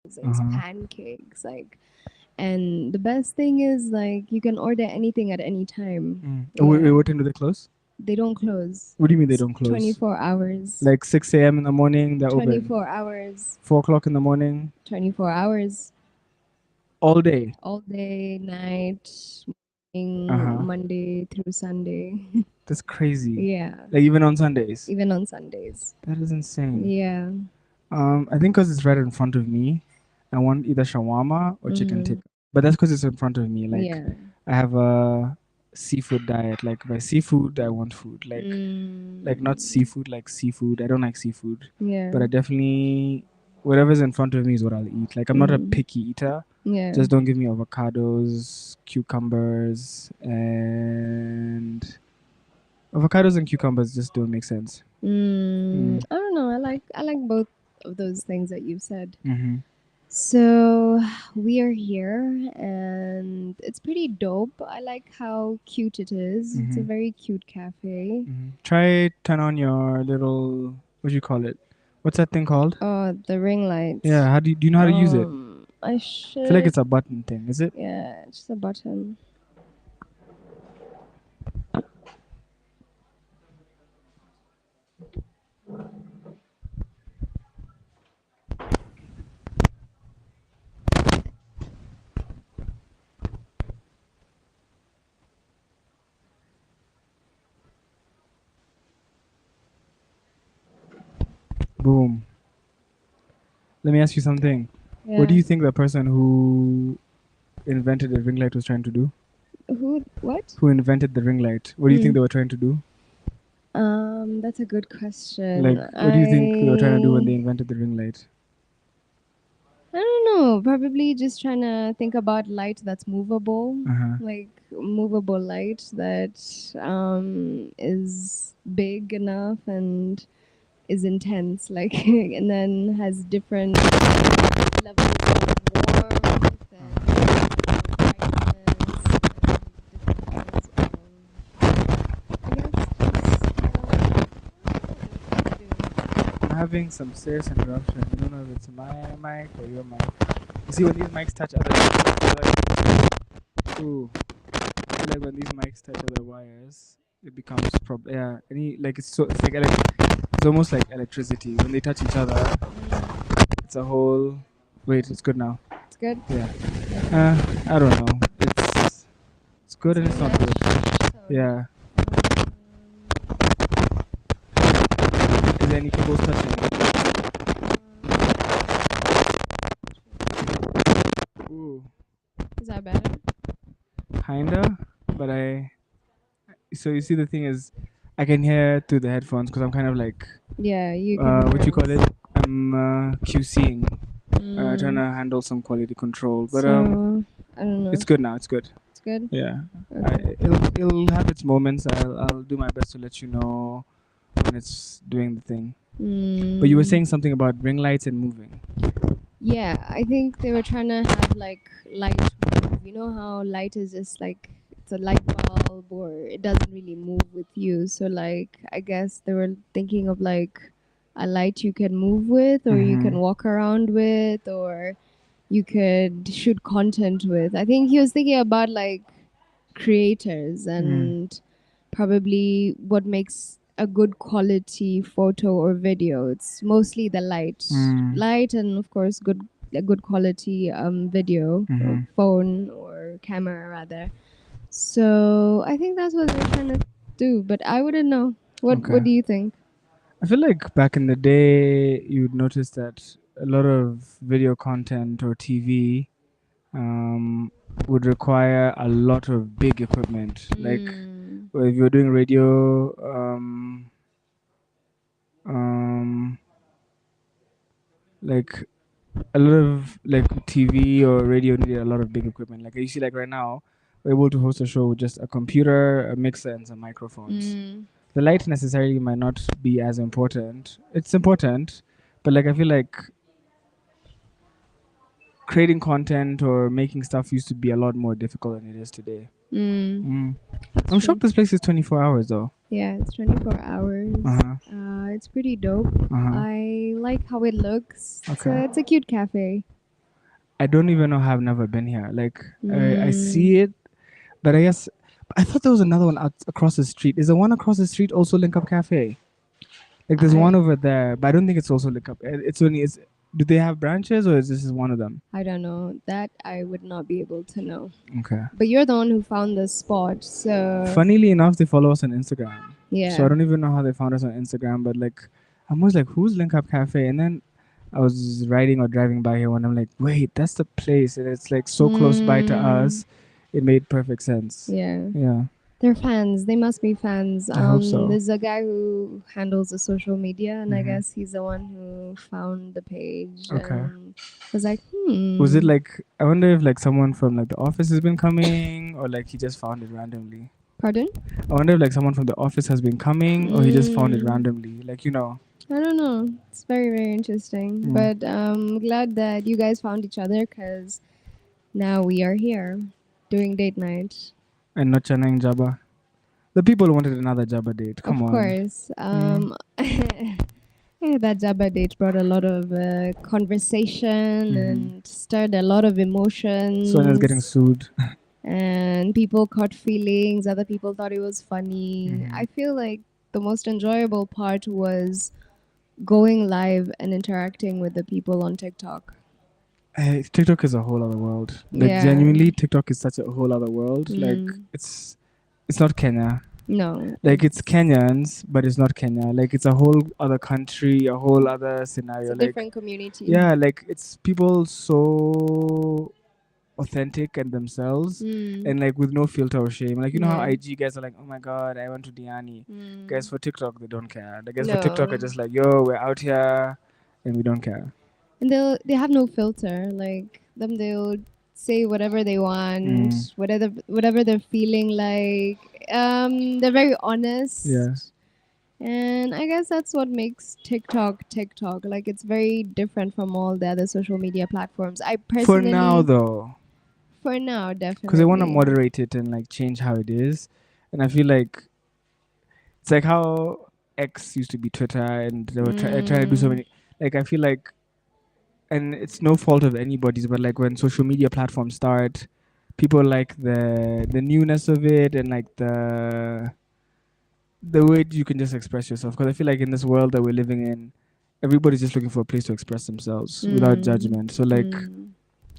It's pancakes, and the best thing is you can order anything at any time. Wait, what time do they close? They don't close. What do you mean they It's don't close? 24 hours. Like 6 a.m. in the morning, they're open. 24 hours. 4 o'clock in the morning, 24 hours. all day. All day, night, morning, Monday through Sunday. That's crazy. Yeah. Like even on Sundays. Even on Sundays. That is insane. Yeah. I think because it's right in front of me, I want either shawarma or chicken tikka. But that's because it's in front of me. Like Yeah. I have a seafood diet. Like by seafood, I want food. Like not seafood, like seafood. I don't like seafood. Yeah. But I definitely whatever's in front of me is what I'll eat. Like I'm not a picky eater. Yeah. Just don't give me avocados, cucumbers, and avocados and cucumbers just don't make sense. I don't know. I like both of those things that you've said. So we are here and it's pretty dope. I like how cute it is. It's a very cute cafe. Try turn on your little what do you call it? What's that thing called? Oh, the ring light. Yeah, how do you know how to use it? I I feel like it's a button thing, is it? Yeah, just a button. Boom. Let me ask you something. Yeah. What do you think the person who invented the ring light was trying to do? What? Who invented the ring light? What do you think they were trying to do? That's a good question. Like, what do you think they were trying to do when they invented the ring light? I don't know. Probably just trying to think about light that's movable, like movable light that is big enough and is intense, like, and then has different levels of warmth and brightness and different levels of, I guess, just I'm having some serious interruption. I don't know if it's my mic or your mic. You see, when these mics touch other ooh, I feel like when these mics touch other wires, it becomes it's like it's almost like electricity. When they touch each other, it's a whole. Wait, it's good now. It's good. Yeah. I don't know. It's good and it's not good. Yeah. Is there any cables touching? Ooh. Is that better? Kinda, but so you see the thing is I can hear through the headphones because I'm kind of like you what you call it, I'm QCing, trying to handle some quality control, but I don't know. it's good now. It's good. It's good. Yeah. Okay. It'll have its moments. I'll do my best to let you know when it's doing the thing. But you were saying something about ring lights and moving. Yeah, I think they were trying to have like light move. You know how light is just like it's a light bulb or it doesn't really move with you. So like I guess they were thinking of like a light you can move with or you can walk around with or you could shoot content with. I think he was thinking about like creators and probably what makes a good quality photo or video. It's mostly the light, and of course, a good quality video, or phone or camera rather. So I think that's what they're trying to do, but I wouldn't know. What do you think? I feel like back in the day, you'd notice that a lot of video content or TV would require a lot of big equipment. Like if you're doing radio, like a lot of like TV or radio needed a lot of big equipment. Like you see, like right now, we're able to host a show with just a computer, a mixer, and some microphones. The light necessarily might not be as important. It's important, but like I feel like creating content or making stuff used to be a lot more difficult than it is today. I'm shocked this place is 24 hours though. Yeah, it's 24 hours. It's pretty dope. I like how it looks. Okay. It's a cute cafe. I don't even know how I've never been here. Like I Mm, see it, but I guess I thought there was another one out across the street. Is the one across the street also Link Up Cafe? Like there's I one over there, but I don't think it's also Link Up. It's only is. Do they have branches or is this one of them? I don't know. That I would not be able to know. Okay. But you're the one who found the spot, so Funnily enough, they follow us on Instagram. So I yeah. don't even know how they found us on Instagram, but like I'm always like, who's Link Up Cafe? And then I was riding or driving by here and I'm like, wait, that's the place, and it's like so close by to Mm, us. It made perfect sense. yeah. Yeah, They're fans. They must be fans. I hope so. There's a guy who handles the social media, and I Hmm. guess he's the one who found the page Okay. and was like, Was it hmm. like I wonder if like someone from like the office has been coming or like he just found it randomly. Pardon? I wonder if like someone from the office has been coming or he just found it Mm, randomly. Like you know. I don't know. It's very, very interesting. Mm. But I'm glad that you guys found each other because now we are here doing date night. And not Chennai Jabba. The people wanted another Jabba date. Come Of on. course. Mm. Yeah, that Jabba date brought a lot of conversation Hmm. and stirred a lot of Sonia's getting emotions. sued. And people caught feelings. Other people thought it was funny. Hmm. I feel like the most enjoyable part was going live and interacting with the people on TikTok. Hey, TikTok is a whole other world. Like Yeah. genuinely, TikTok is such a whole other world. Like Mm. it's not Kenya. No, Like it's it's Kenyans, but it's not Kenya. Like it's a whole other country, a whole other it's a scenario. Like different community. yeah, like it's people so authentic and themselves Mm. and like with no filter or shame. Like you know how Yeah. IG guys are like, oh my god, I went to Diani. Guys Mm. for TikTok they don't care. The guys for TikTok are No. just like, yo, we're out here and we don't care. And they have no filter. Like them, they'll say whatever they Mm. want, whatever they're feeling like. They're very Yeah. honest, and I guess that's what makes TikTok TikTok. Like it's very different from all the other social media platforms. I For now personally, though, for now, because they want to definitely. moderate it and like change how it is, and I feel like it's like how X used to be Twitter, and they were trying to do so Mm, many. Like I feel like, and it's no fault of anybody's, but like when social media platforms start, people like the newness of it and like the way you can just express yourself. Because I feel like in this world that we're living in, everybody's just looking for a place to express themselves without mm, judgment. So like, mm,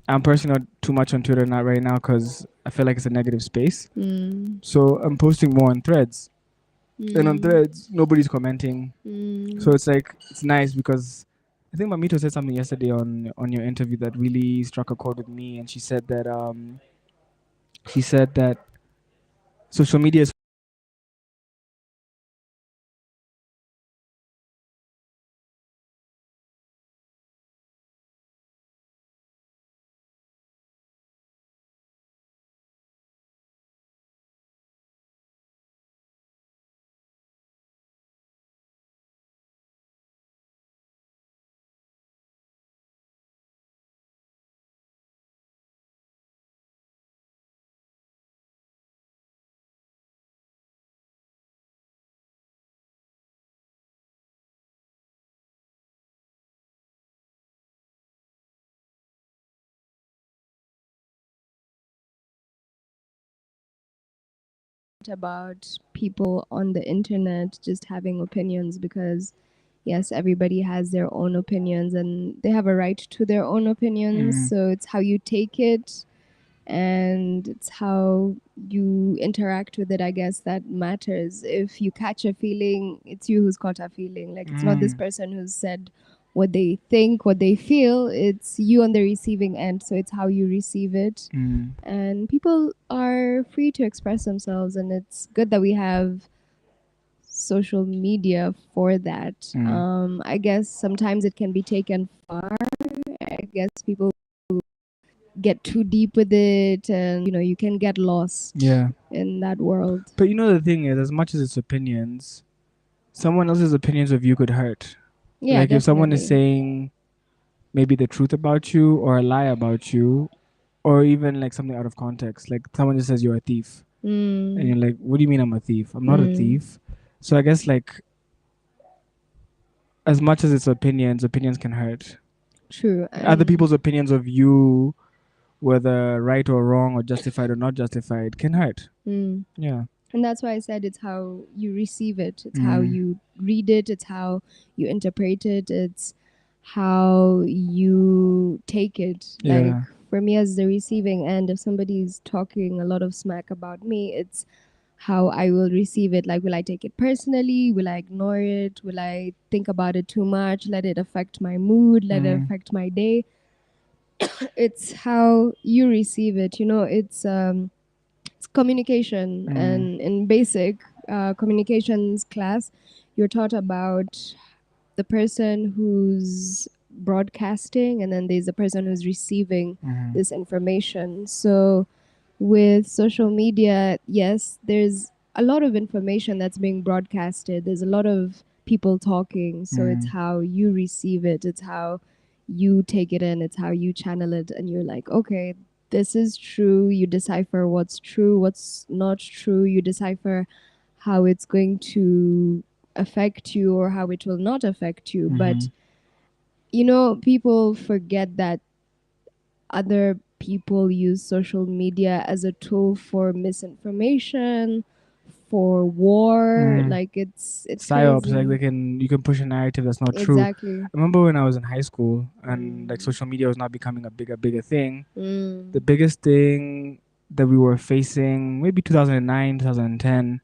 I'm personally not too much on Twitter not right now because I feel like it's a negative space. mm, So I'm posting more on Threads, and on mm, Threads nobody's commenting. So mm. it's like it's nice because I think Mamito said something yesterday on your interview that really struck a chord with me, and she said that social media is About people on the internet just having opinions because yes, everybody has their own opinions and they have a right to their own opinions, mm, so it's how you take it and it's how you interact with it, I guess, that matters. If you catch a feeling, it's you who's caught a feeling. Like it's not this mm, person who's said what they think, what they feel. It's you on the receiving end, so it's how you receive it. mm, And people are free to express themselves, and it's good that we have social media for that. mm. I guess sometimes it can be taken far. I guess people get too deep with it, and you can get lost Yeah. in that world. But you know the thing is, as much as it's opinions, someone else's opinions of you could hurt. Yeah, Like if someone is definitely. saying maybe the truth about you or a lie about you, or even like something out of context, like someone just says you're a thief, and Mm, you're like, what do you mean I'm a thief? I'm not a mm, thief. So I guess like as much as it's opinions, opinions can hurt. True. Other And people's opinions of you, whether right or wrong or justified or not justified, can hurt. mm, Yeah. and that's why I said it's how you receive it, it's how Mm. you read it, it's how you interpret it, it's how you take it. Like Yeah. for me, as the receiving end, if somebody's talking a lot of smack about me, it's how I will receive it. Like, will I take it personally? Will I ignore it? Will I think about it too much? Let it affect my mood? Let it Mm. affect my day? It's how you receive it. It's communication, Mm. and in basic communications class, you're taught about the person who's broadcasting, and then there's the person who's receiving Mm. this information. So with social media, yes, there's a lot of information that's being broadcasted. There's a lot of people talking. So it's Mm. how you receive it, it's how you take it in, it's how you channel it. And you're like, okay, this is true. You decipher what's true, what's not true. You decipher how it's going to affect you or how it will not affect you. But, Mm. people forget that other people use social media as a tool for misinformation, for war. Mm. Like it's Psyops, like crazy. you can push a narrative that's not true. Exactly. I remember when I was in high school and like Mm. social media was not becoming a bigger thing. The Mm. biggest thing that we were facing, maybe 2009, 2010,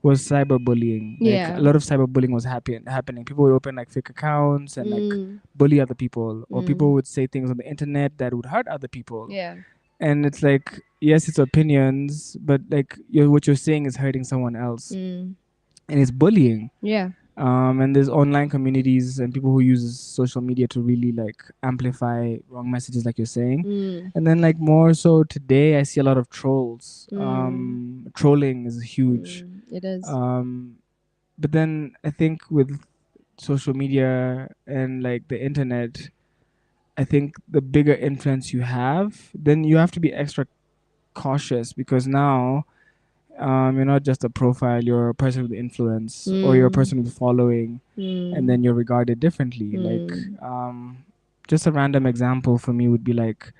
was cyberbullying. Like a Yeah. lot of cyberbullying was happening. People would open like fake accounts and like Mm. bully other people, or people Mm. would say things on the internet that would hurt other people. Yeah. And it's like, yes, it's opinions, but like what you're saying is hurting someone else, Mm. and it's bullying. Yeah. And there's online communities and people who use social media to really like amplify wrong messages, like you're saying. Mm. And then like more so today, I see a lot of trolls. Mm. Trolling is huge. It is. Um, but then I think with social media and like the internet, I think the bigger influence you have, then you have to be extra cautious, because now you're not just a profile, you're a person with influence, or you're a Mm. person with following, and Mm. then you're regarded differently. Like, Mm. just a random example for me would be like,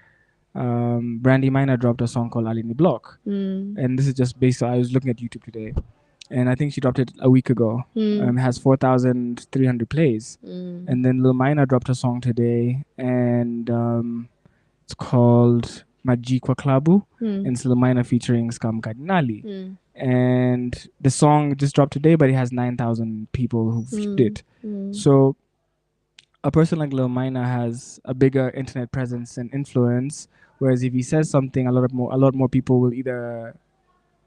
Brandy Minor dropped a song called Alini Block. Mm. And this is just based on, I was looking at YouTube today, and I think she dropped it a week ago. Mm. It has 4,300 plays. Mm. And then Lil Minor dropped a song today, and it's called Majikwa Klabu, Mm. and it's Lil Minor featuring Scam Cardinali. Mm. And the song just dropped today, but it has 9,000 people who viewed Mm. it. Mm. So a person like Lil Minor has a bigger internet presence and influence, whereas if he says something, a lot more people will either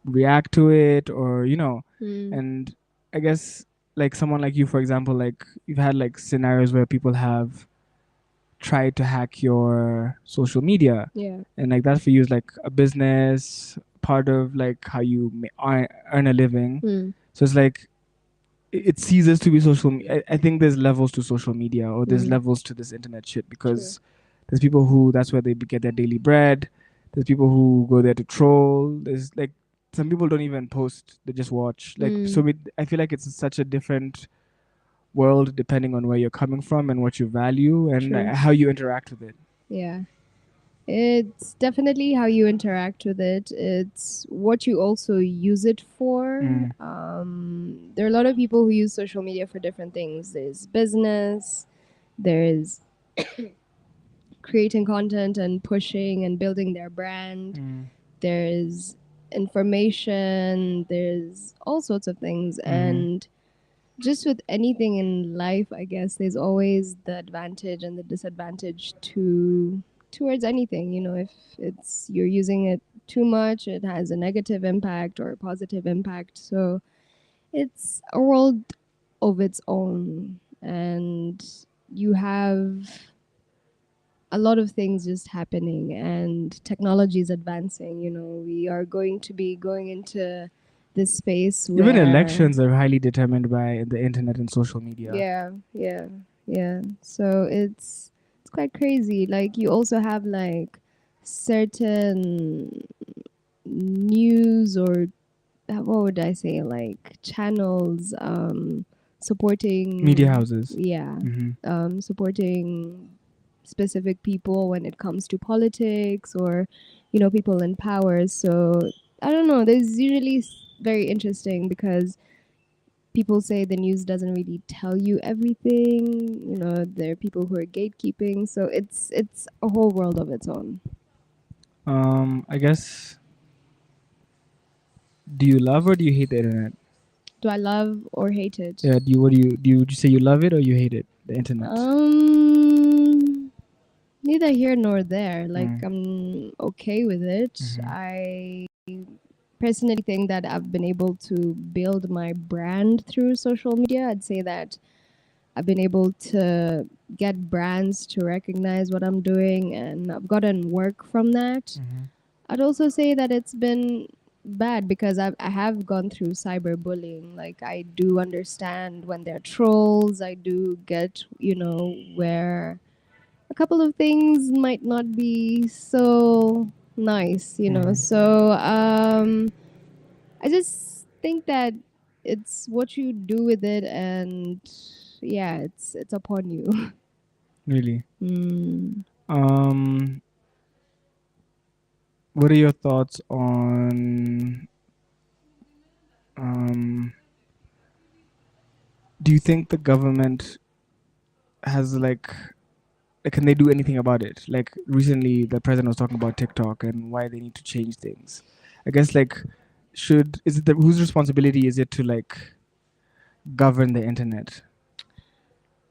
react to it, or Mm. and I guess like someone like you, for example, like you've had like scenarios where people have tried to hack your social media, Yeah. and like that for you is like a business part of like how you earn a living. Mm. So it's like it ceases to be social I think there's levels to social media, or there's Mm. levels to this internet shit, True. because there's people who that's where they get their daily bread. There's people who go there to troll. There's like some people don't even post, they just watch. Like, so Mm. I feel like it's such a different world depending on where you're coming from and what you value, and True. how you interact with it. Yeah. It's definitely how you interact with it. It's what you also use it for. Mm. There are a lot of people who use social media for different things. There's business, there's creating content and pushing and building their brand, Mm. there's information, there's all sorts of things. Mm-hmm. And just with anything in life, I guess there's always the advantage and the disadvantage towards anything. If it's you're using it too much, it has a negative impact or a positive impact. So it's a world of its own, and you have a lot of things just happening, and technology is advancing. We are going to be going into this space Even where elections are highly determined by the internet and social media. yeah, yeah, yeah. So it's quite crazy. Like you also have like certain news or what would I say, like channels Media supporting, houses. yeah, Mm-hmm. supporting specific people when it comes to politics or, people in power. So I don't know. There's usually very interesting because people say the news doesn't really tell you everything. There are people who are gatekeeping. So it's a whole world of its own. I guess, do you love or do you hate the internet? Do I love or hate it? Yeah, do you say you love it or you hate it? The internet. Neither here nor there. Like, Mm. I'm okay with it. Mhm. I personally think that I've been able to build my brand through social media. I'd say that I've been able to get brands to recognize what I'm doing, and I've gotten work from that. Mhm. I'd also say that it's been bad because I have gone through cyberbullying. Like, I do understand when there are trolls. I do get, where a couple of things might not be so nice. Mhm. So I just think that it's what you do with it, and yeah, it's upon you. Really. Mm. Um, what are your thoughts on um? Do you think the government has like, can they do anything about it? Like recently, the president was talking about TikTok and why they need to change things. I guess like, should is it whose responsibility is it to like govern the internet?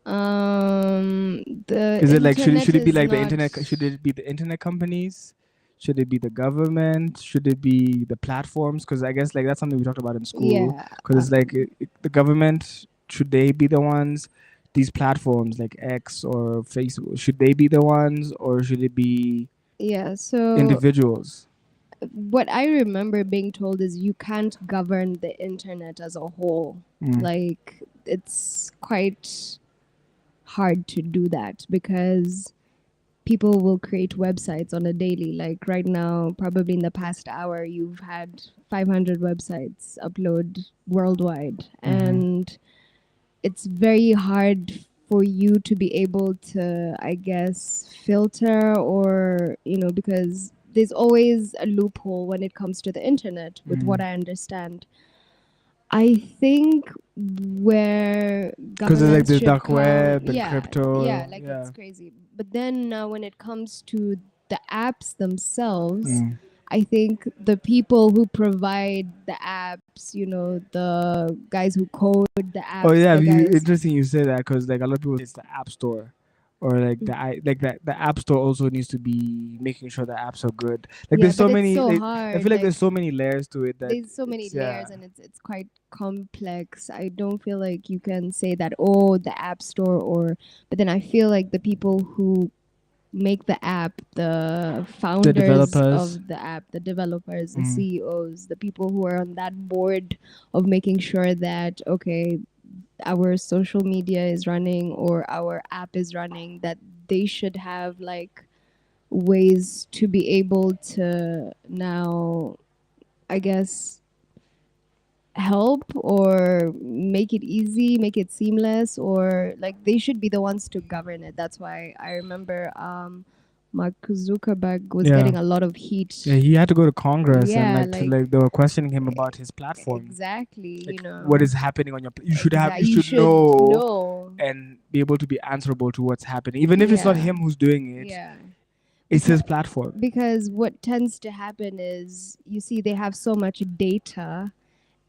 The Is it like should internet it be is like the not. internet? Should it be the internet companies? Should it be the government? Should it be the platforms? Because I guess like that's something we talked about in school. Yeah. Because it's like the government, should they be the ones? These platforms like X or Facebook, should they be the ones or should it be Yeah. So individuals? what I remember being told is you can't govern the internet as a whole. Mm. Like, it's quite hard to do that because people will create websites on a daily. Like, right now, probably in the past hour, you've had 500 websites upload worldwide. Mm-hmm. And it's very hard for you to be able to, I guess, filter or, because there's always a loophole when it comes to the internet, with what Mm. I understand. I think where Because there's like governance the should dark come, web and yeah, crypto. like, Yeah. it's crazy. But then when it comes to the apps themselves, Mm. I think the people who provide the apps, the guys who code the Oh apps, yeah, the guys. interesting you say that because like a lot of people say it's the app store, or like like that the app store also needs to be making sure the apps are good. Like Yeah, there's but so it's many. so Like, I hard. feel like Like, there's so many layers to it that there's so many it's yeah. layers, and it's quite complex. I don't feel like you can say that, oh, the app store, or but then I feel like the people who make the app, the The founders developers. of the app, the developers, the Mm. CEOs, the people who are on that board of making sure that, okay, our social media is running or our app is running, that they should have like ways to be able to now, I guess, help or make it easy, make it seamless, or like they should be the ones to govern it. That's why I remember Mark Zuckerberg was Yeah. getting a lot of Yeah, heat. he had to go to Congress and Yeah, like to like, like they were questioning him about his platform. exactly, Like what is happening on your you should have exactly. you You should should know know. and be able to be answerable to what's happening. Even if it's not Yeah, him who's doing it, yeah. it's his Because platform. what tends to happen is, you see, they have so much data,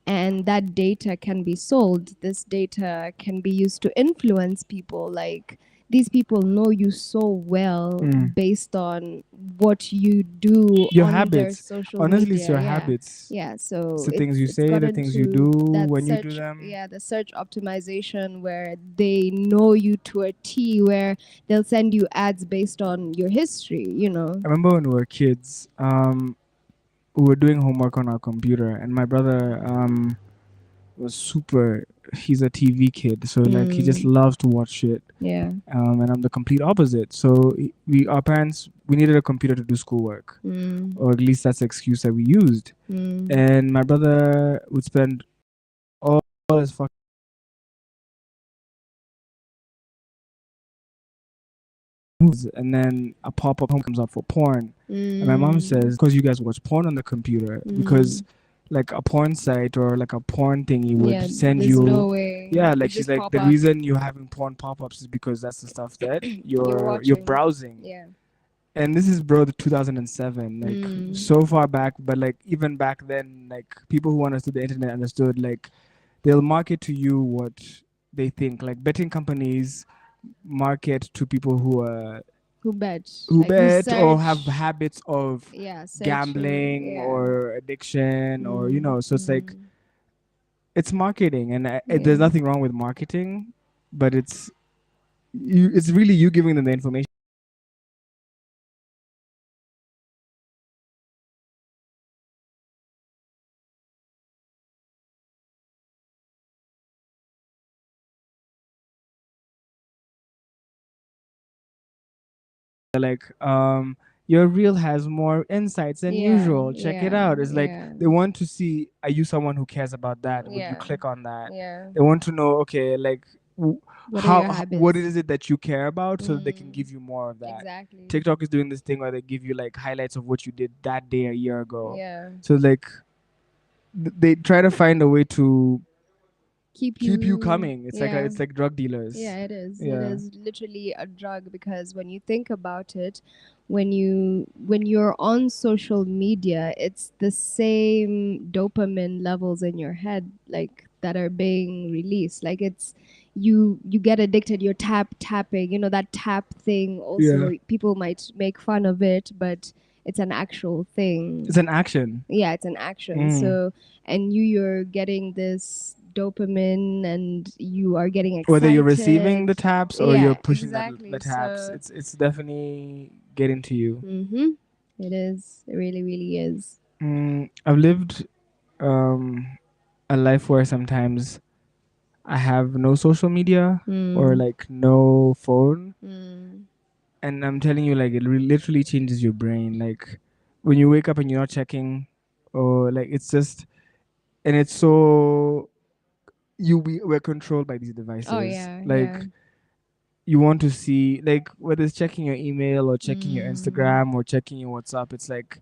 and that data can be sold. This data can be used to influence people. Like, these people know you so well Mm. based on what you do Your on their habits. social Honestly, it's media. your Yeah, habits. yeah. It's So the things you it's say, the gotten things you to do that when you do search, them. yeah, the search optimization, where they know you to a T, where they'll send you ads based on your history. I remember when we were kids, we were doing homework on our computer, and my brother was super. He's a TV kid, so like he just Mm, loves to watch shit. yeah. And I'm the complete opposite. So our parents, we needed a computer to do schoolwork, Mm, or at least that's the excuse that we used. mm. And my brother would spend all his fucking and then a pop-up comes up for porn, and my mom Mm. says because you guys watch porn on the computer, because Mm. like a porn site or like a porn thingy would Yeah, send there's you. no way. Yeah, It like she's just like, pop the up. reason you're having porn pop-ups is because that's the stuff that You're you're watching. browsing. Yeah. And this is, bro, the 2007, like Mm. so far back. But like even back then, like people who understood the internet understood, like they'll market to you what they think. Like betting companies market to people Who bet? who Like who bet or search? have habits of Yeah, searching. gambling Yeah. or addiction, or Mm. so it's like Mm. it's marketing, and there's Yeah. nothing wrong with marketing, but it's really you giving them the information. Like, your reel has more insights than Yeah. usual, check it Yeah. out. It's like Yeah. they want to see, are you someone who cares about that? Would you Yeah. click on that? Yeah. They want to know, okay, like What are your what habits? is it that you care about, so that they can Mm. give you more of that. Exactly. TikTok is doing this thing where they give you like highlights of what you did that day a year ago. Yeah. So like they try to find a way to Keep keep you you. coming. Yeah. It's like drug Yeah, dealers. it is. It Yeah. is literally a drug because when you think about it, when you're on social media, it's the same dopamine levels in your head like that are being released. Like it's you get addicted, you're tapping, that tap thing Yeah. also people might make fun of it, but it's an actual It's thing. an action. Yeah, it's an action. Mm. So, and you're getting this dopamine and you are getting Whether you're receiving the excited. taps or you're Yeah, pushing the exactly. taps, So, it's definitely getting to you. mm-hmm, it is. It really, really is. I've lived a life where sometimes I have no social media or Mm, like no phone, mm. and I'm telling you, like it literally changes your brain. Like when you wake up and you're not checking, or like it's just, and it's so we're controlled by these Oh devices. yeah, Like yeah. you want to see, like whether it's checking your email or checking your Mm. Instagram or checking your WhatsApp, it's like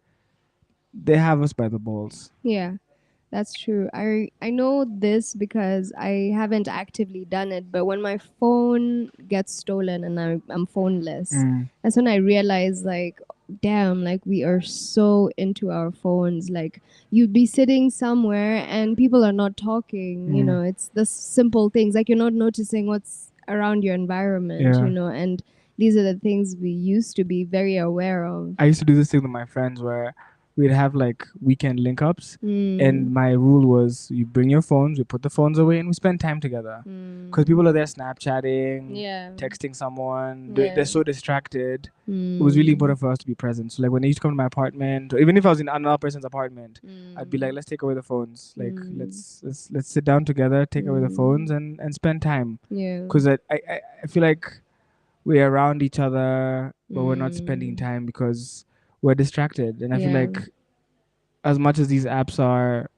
they have us by the balls. Yeah. That's true. I know this because I haven't actively done it, but when my phone gets stolen and I'm phoneless, Mm. that's when I realize like, damn, like we are so into our phones. Like you'd be sitting somewhere and people are not talking. Mm. It's the simple things like you're not noticing what's around your environment. Yeah. And these are the things we used to be very aware of. I used to do this thing with my friends where we'd have like weekend link ups, Mm. and my rule was you bring your phones, we put the phones away, and we spend time together. Because people are Mm. there Snapchatting, Yeah. texting someone, they're Yeah. so distracted. It was really Mm. important for us to be present. So like when they used to come to my apartment, or even if I was in another person's apartment, I'd be like, Mm. let's take away the phones. Like Mm. let's sit down together, take away the phones, Mm. and spend time. Yeah. Because I feel like we're around each other, but we're not spending Mm. time because we're distracted. And I feel Yeah. like as much as these apps are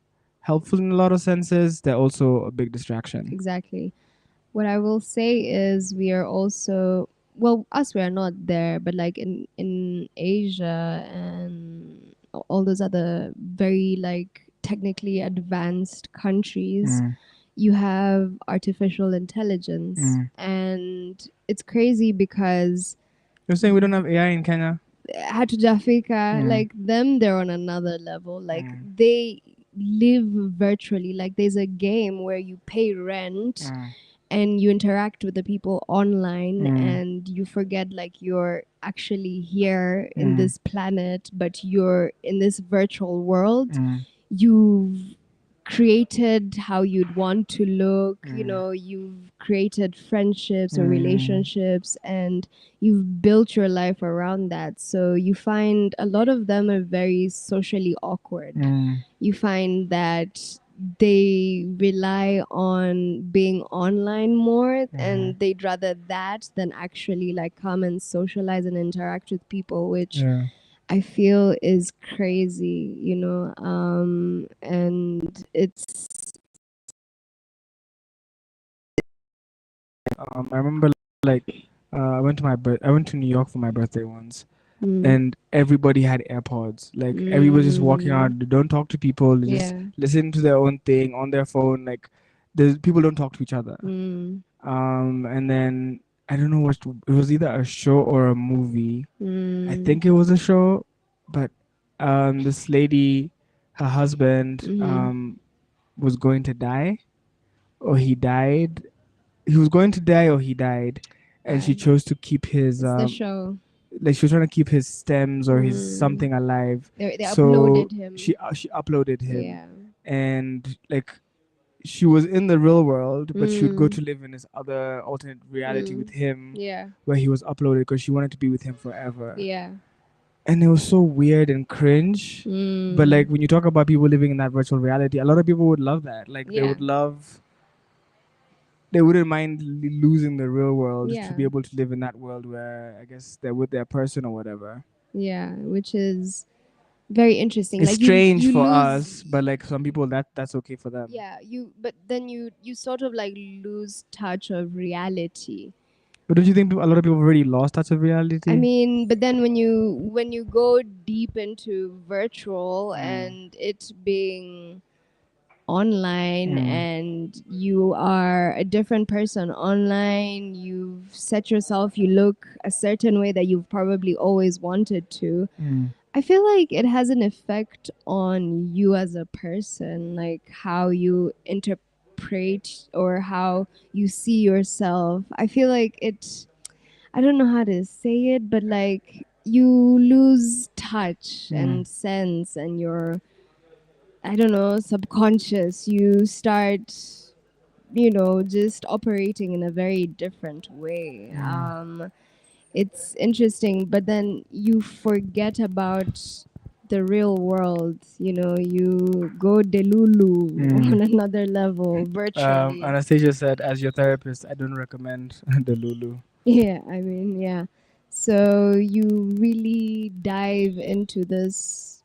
helpful in a lot of senses, they're also a big distraction. Exactly. What I will say is we are also, well, us we are not there, but like in Asia and all those other very like technically advanced countries, Mm. you have artificial intelligence, Mm. and it's crazy because You're saying we don't have AI in Kenya? Hatu Jafika, Mm. like them, they're on another level. Like Mm. they live virtually. Like there's a game where you pay rent Mm. and you interact with the people online Mm. and you forget like you're actually here in Mm. this planet, but you're in this virtual world. Mm. You've created how you'd want to look, Mm. you've created friendships or Mm. relationships and you've built your life around that. So you find a lot of them are very socially awkward. Mm. You find that they rely on being online more Mhm. and they'd rather that than actually like come and socialize and interact with people, which Yeah. I feel is crazy, and it's I remember like I went to New York for my birthday once, Mm. and everybody had AirPods. Like everybody just walking Mm. around. They don't talk to people. They just Yeah. listen to their own thing on their phone. Like the people don't talk to each other. Mm. And then I don't know what it was, either a show or a movie. I Mm. think it was a show, but this lady, her husband, Mm-hmm. was going to die, or he died. He was going to die, or he died, and she Uh, chose to keep his it's the show. like she was trying to keep his stems or his Mm. something alive. They So uploaded him. she uploaded him, Yeah. and like she was in the real world, but she would go Mm. to live in this other alternate reality with Mm. him, Yeah. where he was uploaded because she wanted to be with him forever. Yeah. And it was so weird and cringe. But Mm. like when you talk about people living in that virtual reality, a lot of people would love that. Like Yeah. they wouldn't mind losing the real world to Yeah. be able to live in that world where I guess they're with their person or whatever. Yeah. Which is very interesting. It's Like you strange you for lose. us, but like some people that's okay for them. Yeah. But then you sort of like lose touch of reality. But don't you think a lot of people have already lost touch of I reality? mean, but then when you go deep into virtual Mm. and it being online Mm. and you are a different person online, you've set yourself, you look a certain way that you've probably always wanted to. Mm. I feel like it has an effect on you as a person, like how you interpret or how you see yourself. I feel like I don't know how to say it, but like you lose touch Mm. and sense and your, I don't know, subconscious. You start, just operating in a very different way. Mm. It's interesting, but then you forget about the real world. You go delulu Mm. on another level virtually. Anastasia said, as your therapist, I don't recommend the Lulu. Yeah, I mean, yeah. So you really dive into this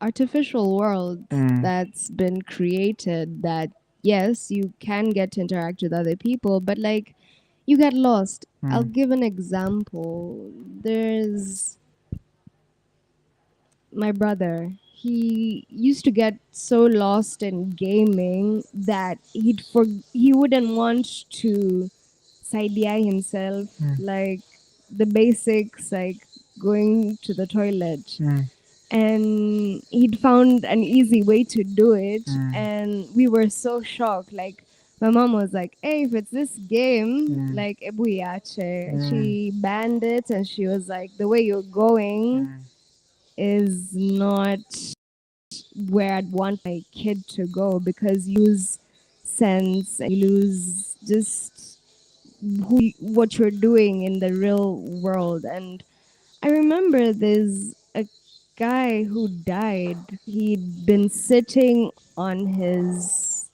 artificial world Mm. that's been created that, yes, you can get to interact with other people, but like you get lost. I'll Mm. give an example. There's my brother. He used to get so lost in gaming that he wouldn't want to side eye himself, Mm. like the basics, like going to the toilet. Mm. And he'd found an easy way to do it, Mm. and we were so shocked. Like my mom was like, hey, if it's this game, Mm. like ebuyache, Mm. she banned it, and she was like, the way you're going Mm. is not where I'd want my kid to go, because you lose sense and you lose just what you're doing in the real world. And I remember there's a guy who died. He'd been sitting on his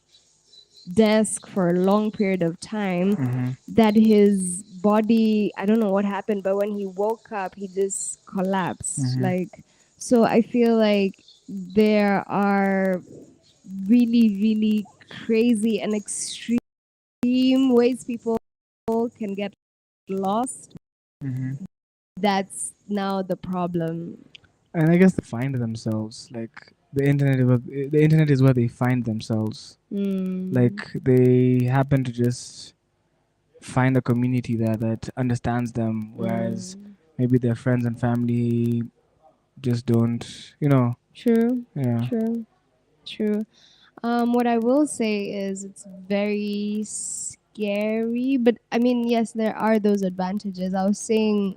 desk for a long period of time, Mhm. that his body, I don't know what happened, but when he woke up, he just collapsed. Mhm. Like, so I feel like there are really, really crazy and extreme ways people can get lost. Mhm. That's now the problem. And I guess they find themselves like the internet is where they find themselves. Mm, Like they happen to just find a community there that understands them, whereas mm. maybe their friends and family just don't. True, Yeah. true, true. What I will say is it's very scary, but I mean, yes, there are those advantages. I was saying,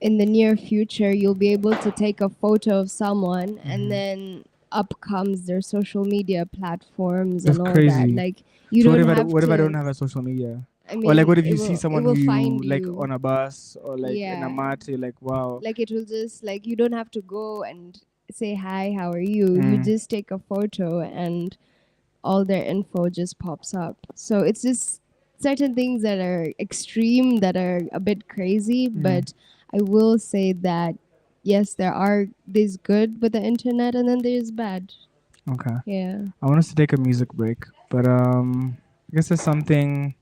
in the near future, you'll be able to take a photo of someone, and Mhm. then up comes their social media platforms That's and all that. crazy. Like, you So don't have what if I don't to. have a social media? I Or like mean, what if it you see will it someone who will you find like you. on a bus or like in a Yeah, mat, you're like, wow. like it will just, like, you don't have to go and say hi, how are you. You Mm. just take a photo and all their info just pops up. So it's just certain things that are extreme, that are a bit crazy, Mm. but I will say that yes, there's good with the internet, and then there's bad. Okay. Yeah. I want us to take a music break, but I guess there's something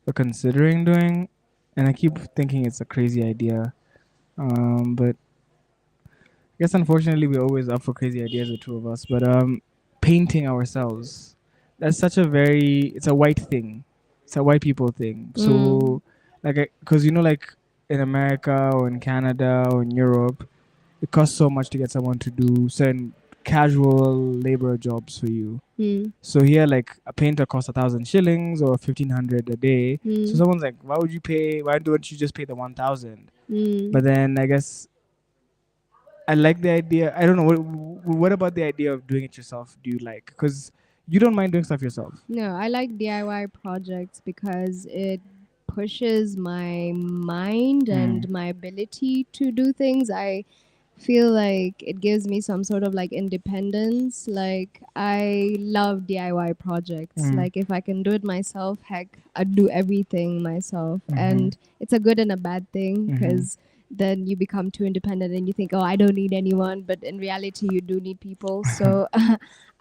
we're considering doing. and I keep thinking it's a crazy idea. But I guess unfortunately we're always up for crazy ideas, the two of us. But painting ourselves, that's such a very, it's a white thing. It's a white people thing. Mm. So like, because like in America or in Canada or in Europe, it costs so much to get someone to do certain casual labor jobs for you. Mm. So here, like a painter costs 1,000 shillings or 1,500 a day. So Mm. someone's like, why would you pay? Why don't you just pay the 1,000? Mm. But then I guess I like the idea. I don't know. What about the idea of doing it yourself? Do you like? Because you don't mind doing stuff yourself. No, I like DIY projects because it pushes my mind Mm. and my ability to do things. I feel like it gives me some sort of like independence. Like I love DIY projects. Mm. Like if I can do it myself, heck, I'd do everything myself. Mm-hmm. And it's a good and a bad thing Mm-hmm. because then you become too independent and you think, oh, I don't need anyone. But in reality, you do need people. So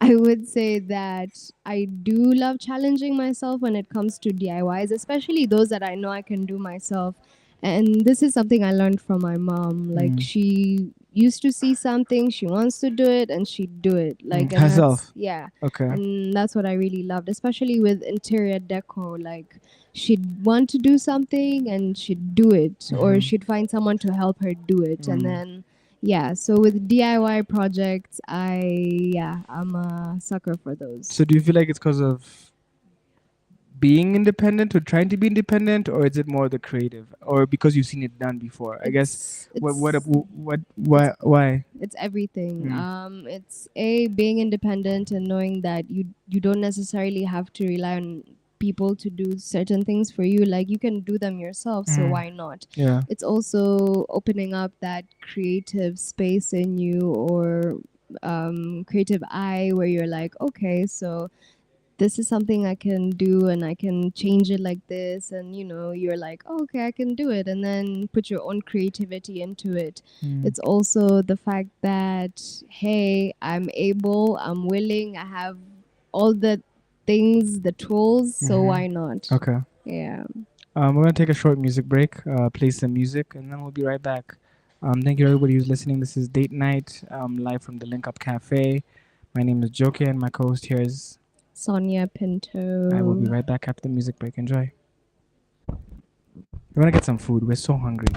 I would say that I do love challenging myself when it comes to DIYs, especially those that I know I can do myself. And this is something I learned from my mom. Like Mm. she used to see something, she wants to do it, and she'd do it. Like, Mm. and that's Herself. yeah, Okay. and that's what I really loved, especially with interior deco. Like she'd want to do something and she'd do it, or Mm-hmm. she'd find someone to help her do it, and Mm. then yeah. So with DIY projects, I'm a sucker for those. So do you feel like it's because of being independent or trying to be independent, or is it more the creative, or because you've seen it done before? I guess. It's What it's it's why? it's everything. Mm. It's a being independent and knowing that you don't necessarily have to rely on people to do certain things for you. Like you can do them yourself, so Mm. why not? Yeah. It's also opening up that creative space in you, or creative eye, where you're like, okay, so this is something I can do and I can change it like this. And you're like, oh, okay, I can do it. And then put your own creativity into it. Mm. It's also the fact that, hey, I'm able, I'm willing, I have all the things, the tools. So Mm-hmm. why not? Okay. Yeah. We're gonna take a short music break, play some music, and then we'll be right back. Thank you everybody who's listening. This is Date Night, live from the Link Up Cafe. My name is Joke, and my co-host here is. Sonia I will be Pinto. right back after the music break. Enjoy. We're gonna get some food. We're so hungry.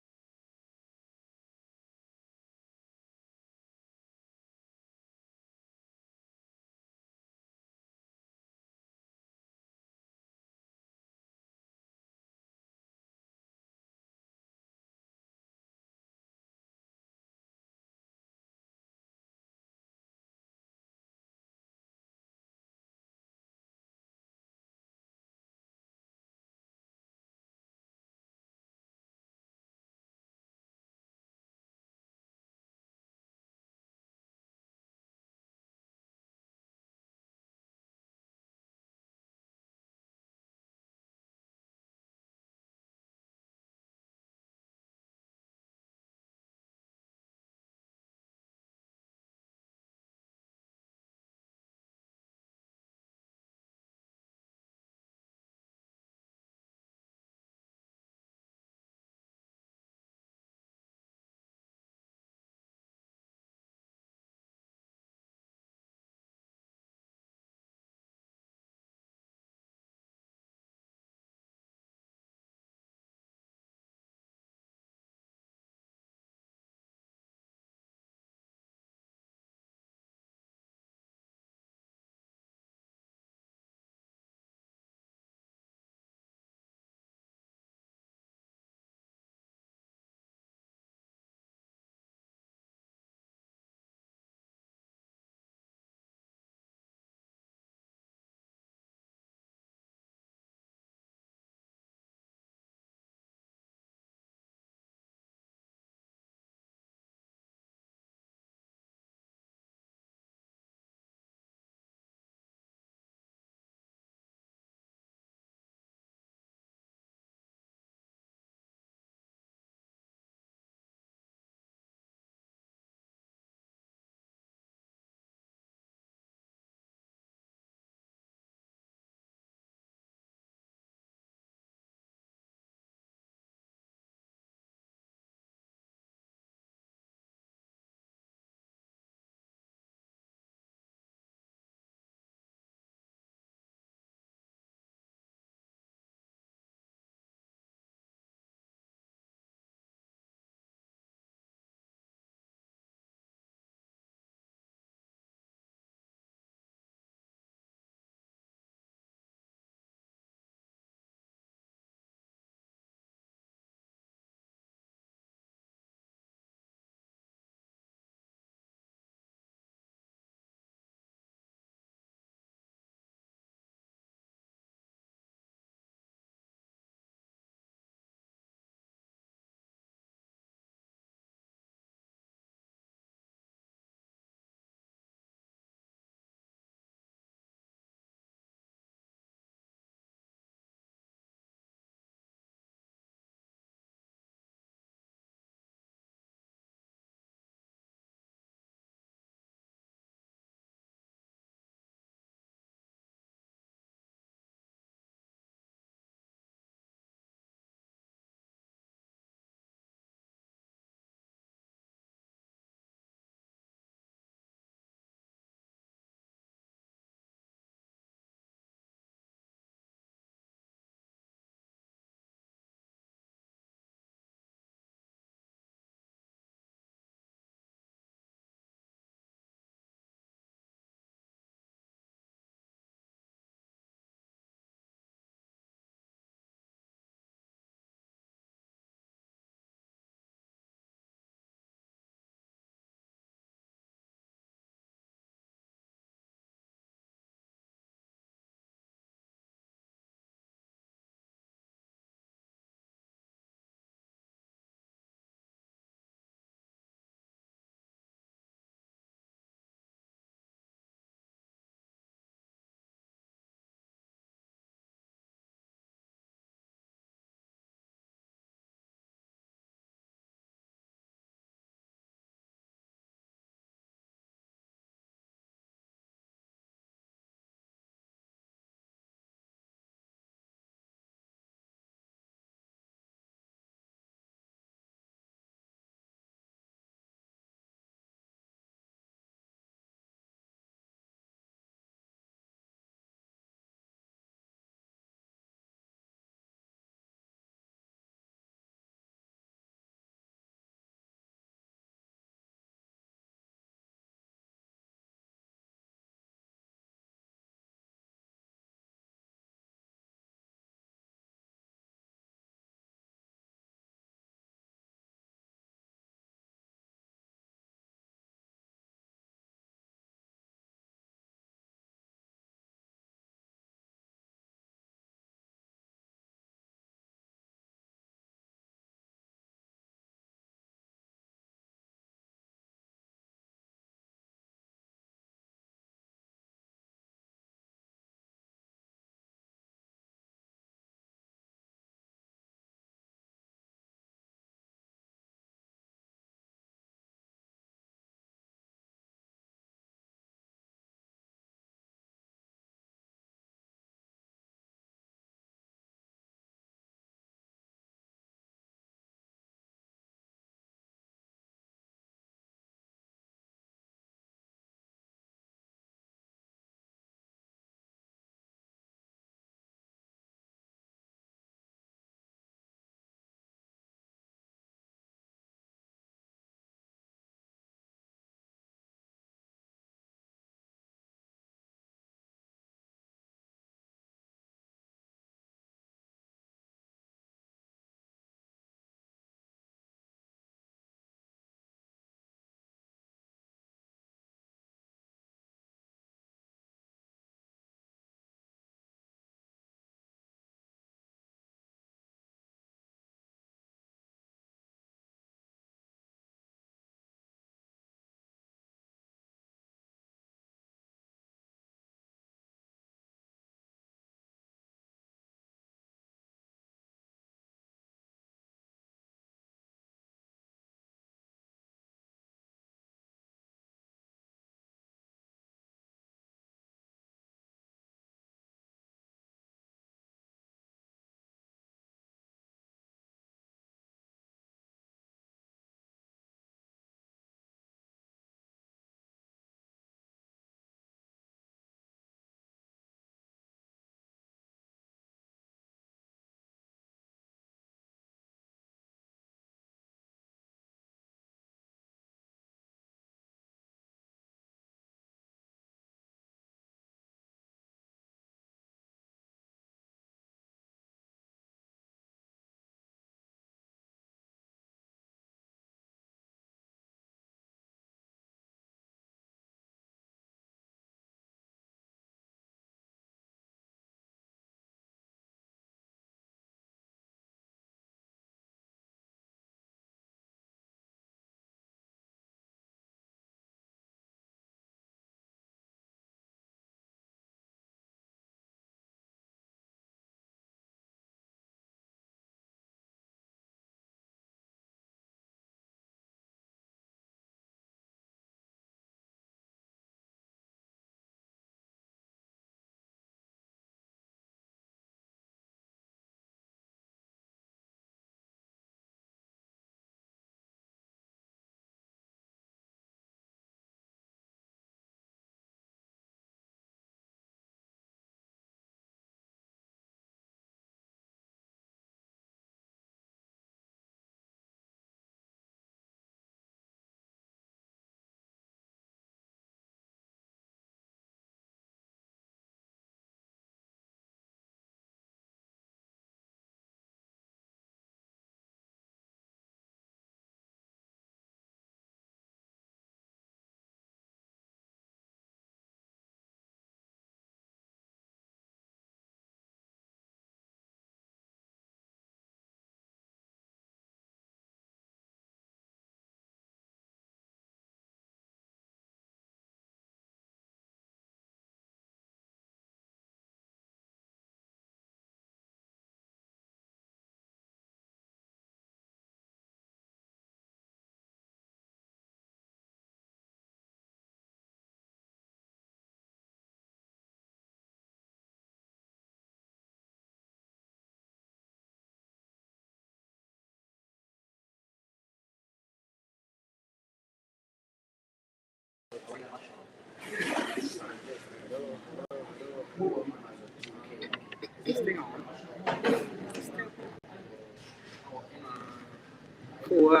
Wow,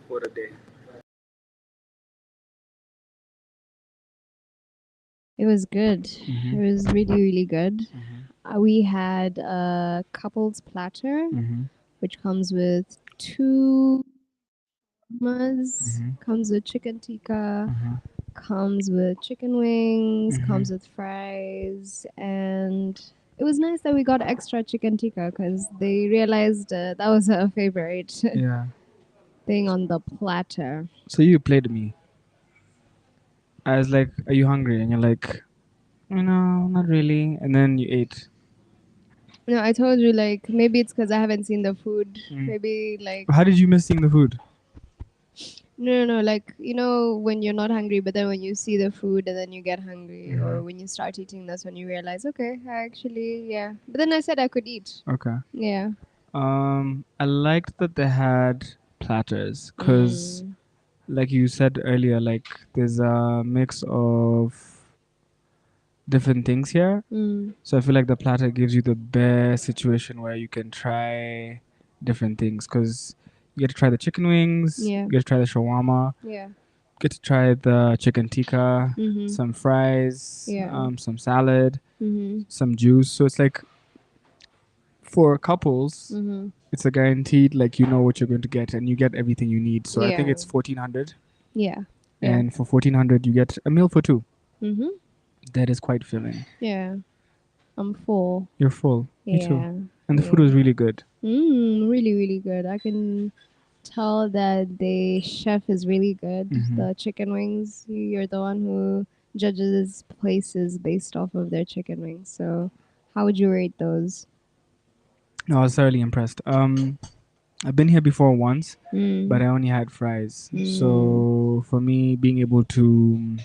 what a day. It was good. It Mm-hmm. was really, really good. Mm-hmm. We had a couple's platter, Mm-hmm. which comes with two shawarmas, Mm-hmm. comes with chicken tikka, Mm-hmm. comes with chicken wings, Mm-hmm. comes with fries, and it was nice that we got extra chicken tikka because they realized that was a favorite Yeah. thing on the platter. So you played me. I was like, "Are you hungry?" And you're like, "No, not really." And then you ate. No, I told you like maybe it's because I haven't seen the food. Mm. Maybe like How did you miss seeing the food? no, like you know when you're not hungry, but then when you see the food and then you get hungry, Mm-hmm. or when you start eating, that's when you realize, okay, I actually yeah. But then I said I could eat. Okay. Yeah. I liked that they had platters because, Mm. like you said earlier, like there's a mix of different things here. Mm. So I feel like the platter gives you the best situation where you can try different things because you get to try the chicken wings, Yeah. you get to try the shawarma, Yeah. get to try the chicken tikka, Mhm. some fries, Yeah. some salad, Mhm. some juice. So it's like for couples, Mhm. it's a guaranteed like you know what you're going to get and you get everything you need. So I think Yeah. it's 1400, Yeah. Yeah. and for 1400 you get a meal for two. Mhm. That is quite filling. Yeah. I'm full. You're full. Me too. Yeah. And the food Yeah. was really good. Really, really good. I can tell that the chef is really good. Hmm. The chicken wings, you're the one who judges places based off of their chicken wings. So, how would you rate those? No, I was thoroughly impressed. I've been here before once, but Mm. I only had fries. Mm. So for me, being able to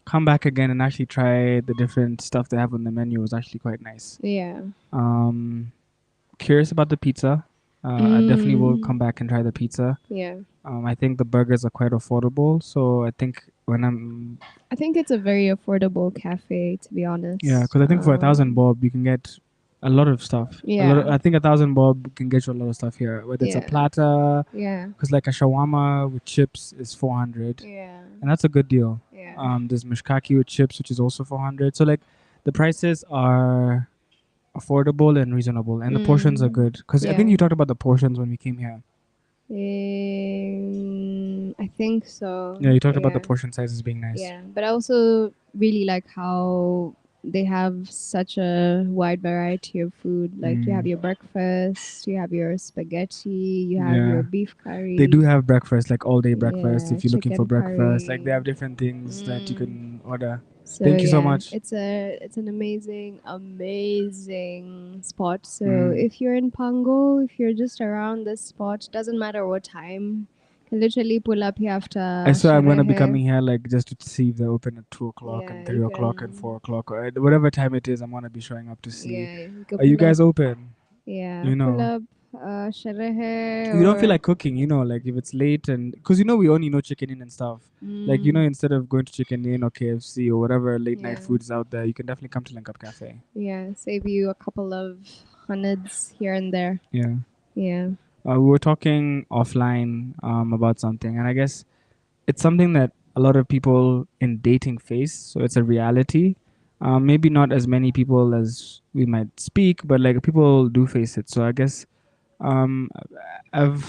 come back again and actually try the different stuff they have on the menu was actually quite nice. Yeah. Um, Curious about the pizza. I definitely will Mm. come back and try the pizza. Yeah. I think the burgers are quite affordable, so I think when I'm I think it's a very affordable cafe, to be yeah, honest. because I think for 1,000 bob you can get a lot of stuff. A lot. Yeah. I think 1,000 bob can get you a lot of stuff here. Whether it's a Yeah. platter, Yeah. because like a shawarma with chips is 400, Yeah. and that's a good deal. Yeah. There's mishkaki with chips, which is also 400. So like the prices are affordable and reasonable, and the portions are Mm. good. Because I think Yeah. you talked about the portions when we came here. I think so. Yeah, you talked about the Yeah. portion sizes being nice. Yeah. But I also really like how they have such a wide variety of food. Like you have Mm, your breakfast, you have your spaghetti, you have your yeah. beef They do curry, have breakfast, like all day breakfast. yeah, If you're looking for chicken breakfast, like they curry. have different things that you Mm. can order. So Thank you so yeah, much. it's an amazing spot. So Mm. if you're in Pango, if you're just around this spot, doesn't matter what time, you can literally pull up here after I swear I'm gonna be Sherehe. coming here like just to see if they're open at 2 o'clock and Yeah, you 3 o'clock and can. 4 o'clock or whatever time it is. I'm gonna be showing up to see. Yeah, you can Are you pull up. guys open? Yeah, You pull know, up Sherehe you don't feel or like cooking. You know, like if it's late and because you know we only know chicken in and stuff. Like mm, instead of going to chicken in or KFC or whatever late night yeah, foods out there, you can definitely come to Link Up Cafe. yeah, save you a couple of hundreds here and there. Yeah. Yeah. We were talking offline about something, and I guess it's something that a lot of people in dating face. So it's a reality. Maybe not as many people as we might speak, but like people do face it. So I guess um, I've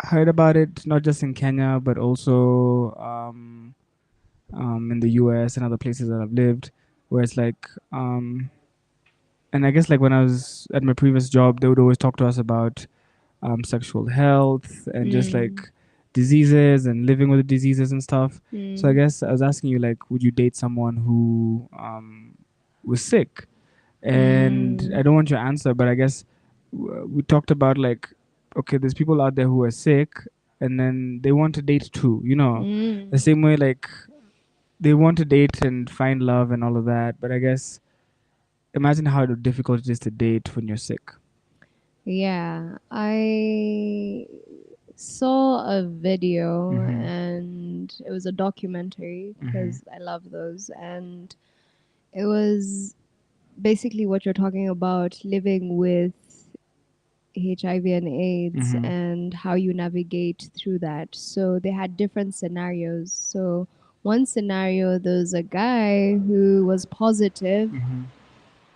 heard about it not just in Kenya, but also in the US and other places that I've lived, where it's like, and I guess like when I was at my previous job, they would always talk to us about sexual health and just Mm, like diseases and living with the diseases and stuff. So I mm, guess I was asking you like, would you date someone who was sick? And mm, I don't want your answer, but I guess we talked about like, okay, there's people out there who are sick, and then they want to date too. The mm. same way like they want to date and find love and all of that. But I guess imagine how difficult it is to date when you're sick. Yeah, I saw a video Mm-hmm. and it was a documentary Mm-hmm. because I love those. And it was basically what you're talking about living with HIV and AIDS Mm-hmm. and how you navigate through that. So they had different scenarios. So one scenario, there was a guy who was positive Mm-hmm.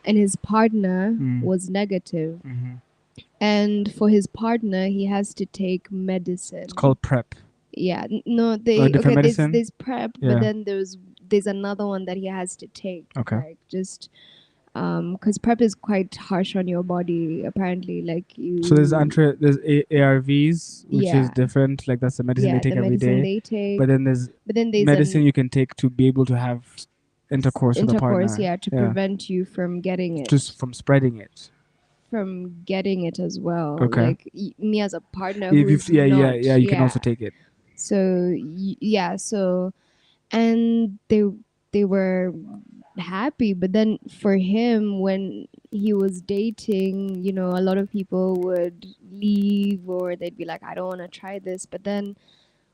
and his partner Mm. was negative. Mm-hmm. And for his partner, he has to take It's medicine. called PrEP. Yeah, no, Or they different okay. There's medicine. there's prep, but Yeah. then there's another one that he has to take, Okay. like just because prep is quite harsh on your body. Apparently, like So there's you, ARVs, which is yeah, different. Like that's the medicine they yeah, take the every medicine day. they take, But then there's but then there's medicine an you can take to be able to have intercourse with a intercourse, partner. yeah, to Yeah. prevent you from getting Just it, from spreading it. as well. Okay. Like me as a partner If you who's yeah, not, you can yeah. also take it. So yeah, so and they were happy, but then for him, when he was dating, a lot of people would leave or they'd be like, I don't want to try this. But then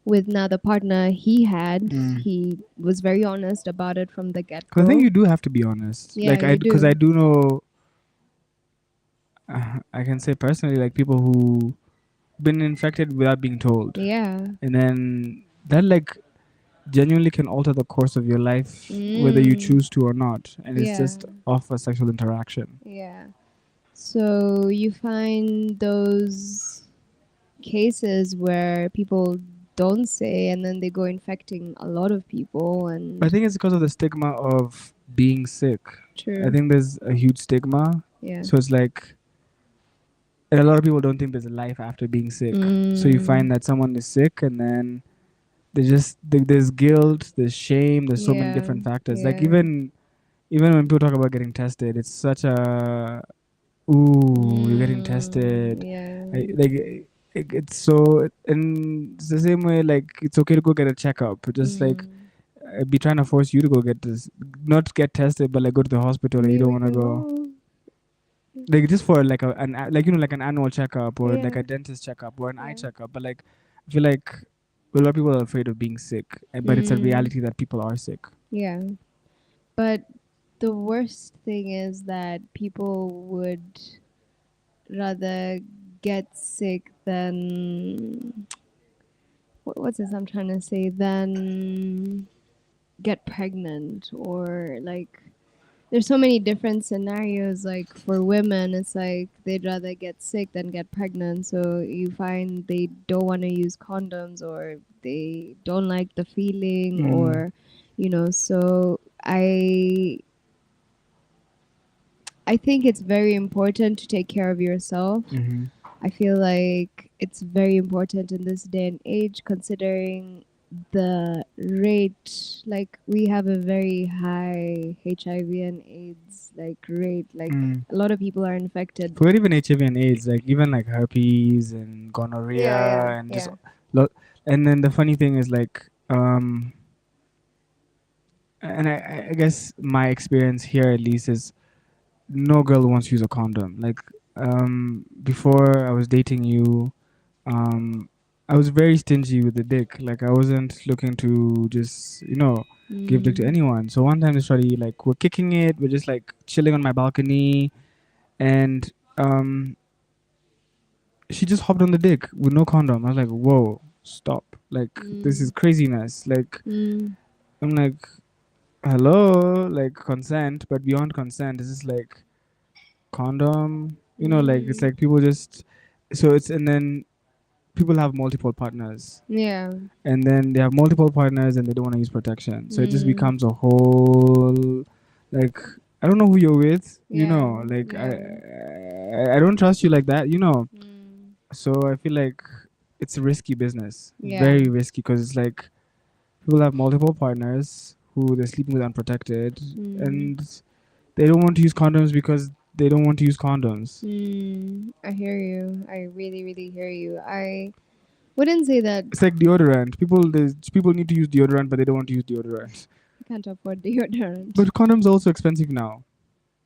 with now the partner he had, Mm. he was very honest about it from the Cause I think get-go. you do have to be honest. Yeah, Like you because I do. do know, I can say personally, like people who been infected without being told, Yeah. and then that like genuinely can alter the course of your life, whether you Mm. choose to or not, and it's Yeah. just off a sexual interaction. Yeah. So you find those cases where people don't say and then they go infecting a lot of people. I And think it's because of the stigma of being sick. I true. think there's a huge stigma, Yeah. so it's like, and a lot of people don't think there's a life after being sick. So you find Mm. that someone is sick, and then there's guilt, there's shame, there's so many Yeah. different factors. Like Yeah. even when people talk about getting tested, it's such a ooh, you're getting tested. Yeah. Like it's so, and it's the same way. Like it's okay to go get a checkup. Just like Mm. be trying to force you to go get this, not get tested, but like go to the hospital and you Me don't like want to go. oh Like just for like like like an annual checkup or like yeah. a dentist checkup or an eye Yeah. checkup. But like I feel like a lot of people are afraid of being sick, but it's a Mm. reality that people are sick. Yeah. But the worst thing is that people would rather get sick than what's this I'm trying to say, than get pregnant, or like there's so many different scenarios. Like for women, it's like they'd rather get sick than get pregnant. So you find they don't want to use condoms, or they don't like the feeling, Mm. or so I think it's very important to take care of yourself. Mm-hmm. I feel like it's very important in this day and age, considering the rate. Like we have a very high HIV and AIDS rate. Like Mm. a lot of people are infected. Forget even HIV and AIDS, like even like herpes and Yeah, yeah, gonorrhea and just yeah. lo- and then the funny thing is like and I guess my experience here at least is no girl wants to use a condom. Like before I was dating you, um I was very stingy with the dick. Like I wasn't looking to just, give dick to Mm. anyone. So one time this shorty, like we're kicking it, we're just like chilling on my balcony, and she just hopped on the dick with no condom. I was like, whoa, stop. Like, this is Mm. craziness. Like, Mm. I'm like, hello, like consent, but beyond consent, it's just like condom. Like it's Mm. like people just, so it's, and then people have multiple partners. Yeah. And then they have multiple partners and they don't want to use protection. So it just Mm. becomes a whole, like, I don't know who you're with, Yeah. like, Yeah. I don't trust you like that. Mm. So I feel like it's a risky business, Yeah. very risky, because it's like people have multiple partners who they're sleeping with unprotected, Mm. and they don't want to use condoms because they don't want to use condoms. I hear you. I really, really hear you. I wouldn't say that It's like deodorant. People need to use deodorant, but they don't want to use deodorant. I can't afford deodorant. But condoms are also expensive now.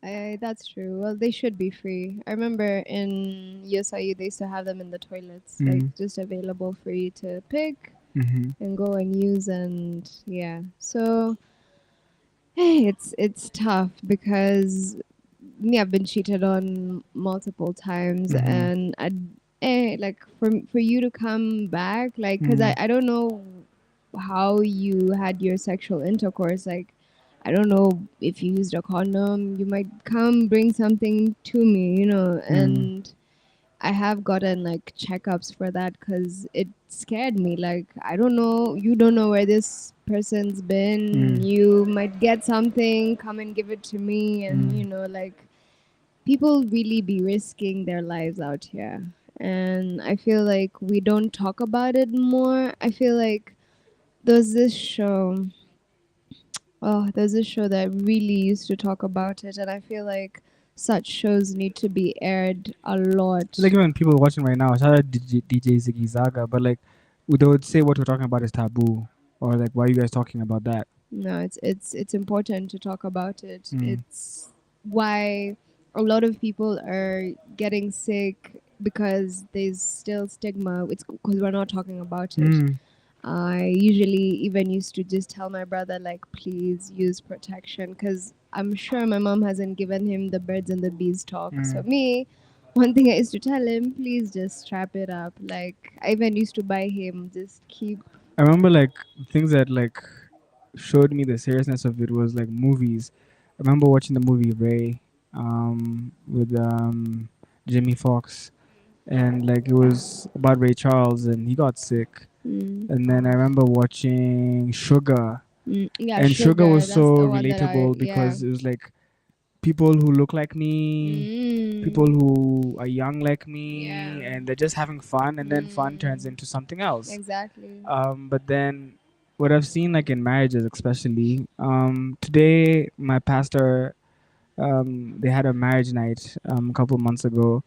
That's true. Well, they should be free. I remember in USIU they used to have them in the toilets, like Mm. just available for you to pick Mm-hmm. and go and use. And yeah, so hey, it's tough because me, I've been cheated on multiple times, Mm-hmm. and like for you to come back, like, because Mm. I don't know how you had your sexual intercourse. Like, I don't know if you used a condom. You might come bring something to me, Mm. and I have gotten like checkups for that because it scared me. Like, I don't know, you don't know where this person's been. Mm. You might get something, come and give it to me, and Mm. like people really be risking their lives out here. And I feel like we don't talk about it more. I feel like there's this show. Oh, there's this show that really used to talk about it, and I feel like such shows need to be aired a Like lot. even people watching right now, shout out DJ Ziggy Zaga, but like they would say what we're talking about is taboo, or like why are you guys talking about that? No, it's important to talk about it. Mm. It's why a lot of people are getting sick because there's still stigma. It's because we're not talking about it. Mm. I usually even used to just tell my brother, like, please use protection, because I'm sure my mom hasn't given him the birds and the bees talk. So Mm. me, one thing I used to tell him, please just strap it up. Like, I even used to buy him just keep. I remember like things that like showed me the seriousness of it was like movies. I remember watching the movie Ray, with Jimmy Fox, and like it was about Ray Charles, and he got sick. Mm, And then I remember watching Sugar, yeah, and Sugar sugar. was That's so the one that I, relatable yeah. because it was like people who look like me, people Mm, who are young like yeah. me, and they're just having fun, and then fun turns Mm, into something else. exactly. But then what I've seen like in marriages, especially today, my pastor, they had a marriage night a couple months ago,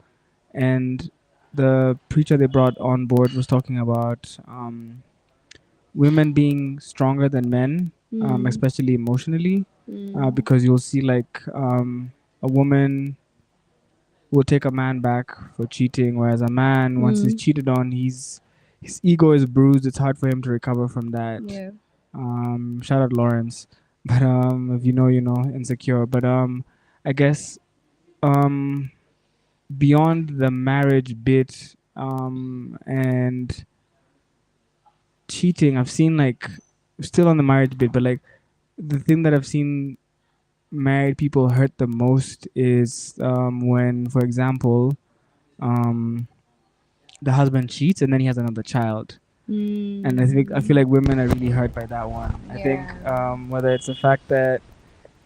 and the preacher they brought on board was talking about women being stronger than men, Mm, especially emotionally, mm, because you'll see like a woman will take a man back for cheating, whereas a man, once he's mm, cheated on, his ego is bruised. It's hard for him to recover from that. yeah. Shout out Lawrence, but if you know, you know, insecure. But I guess um, beyond the marriage bit and cheating, I've seen like still on the marriage bit, but like the thing that I've seen married people hurt the most is when, for example, um, the husband cheats and then he has another child. And I feel Mm, like women are really hurt by that one. I think yeah. whether it's the fact that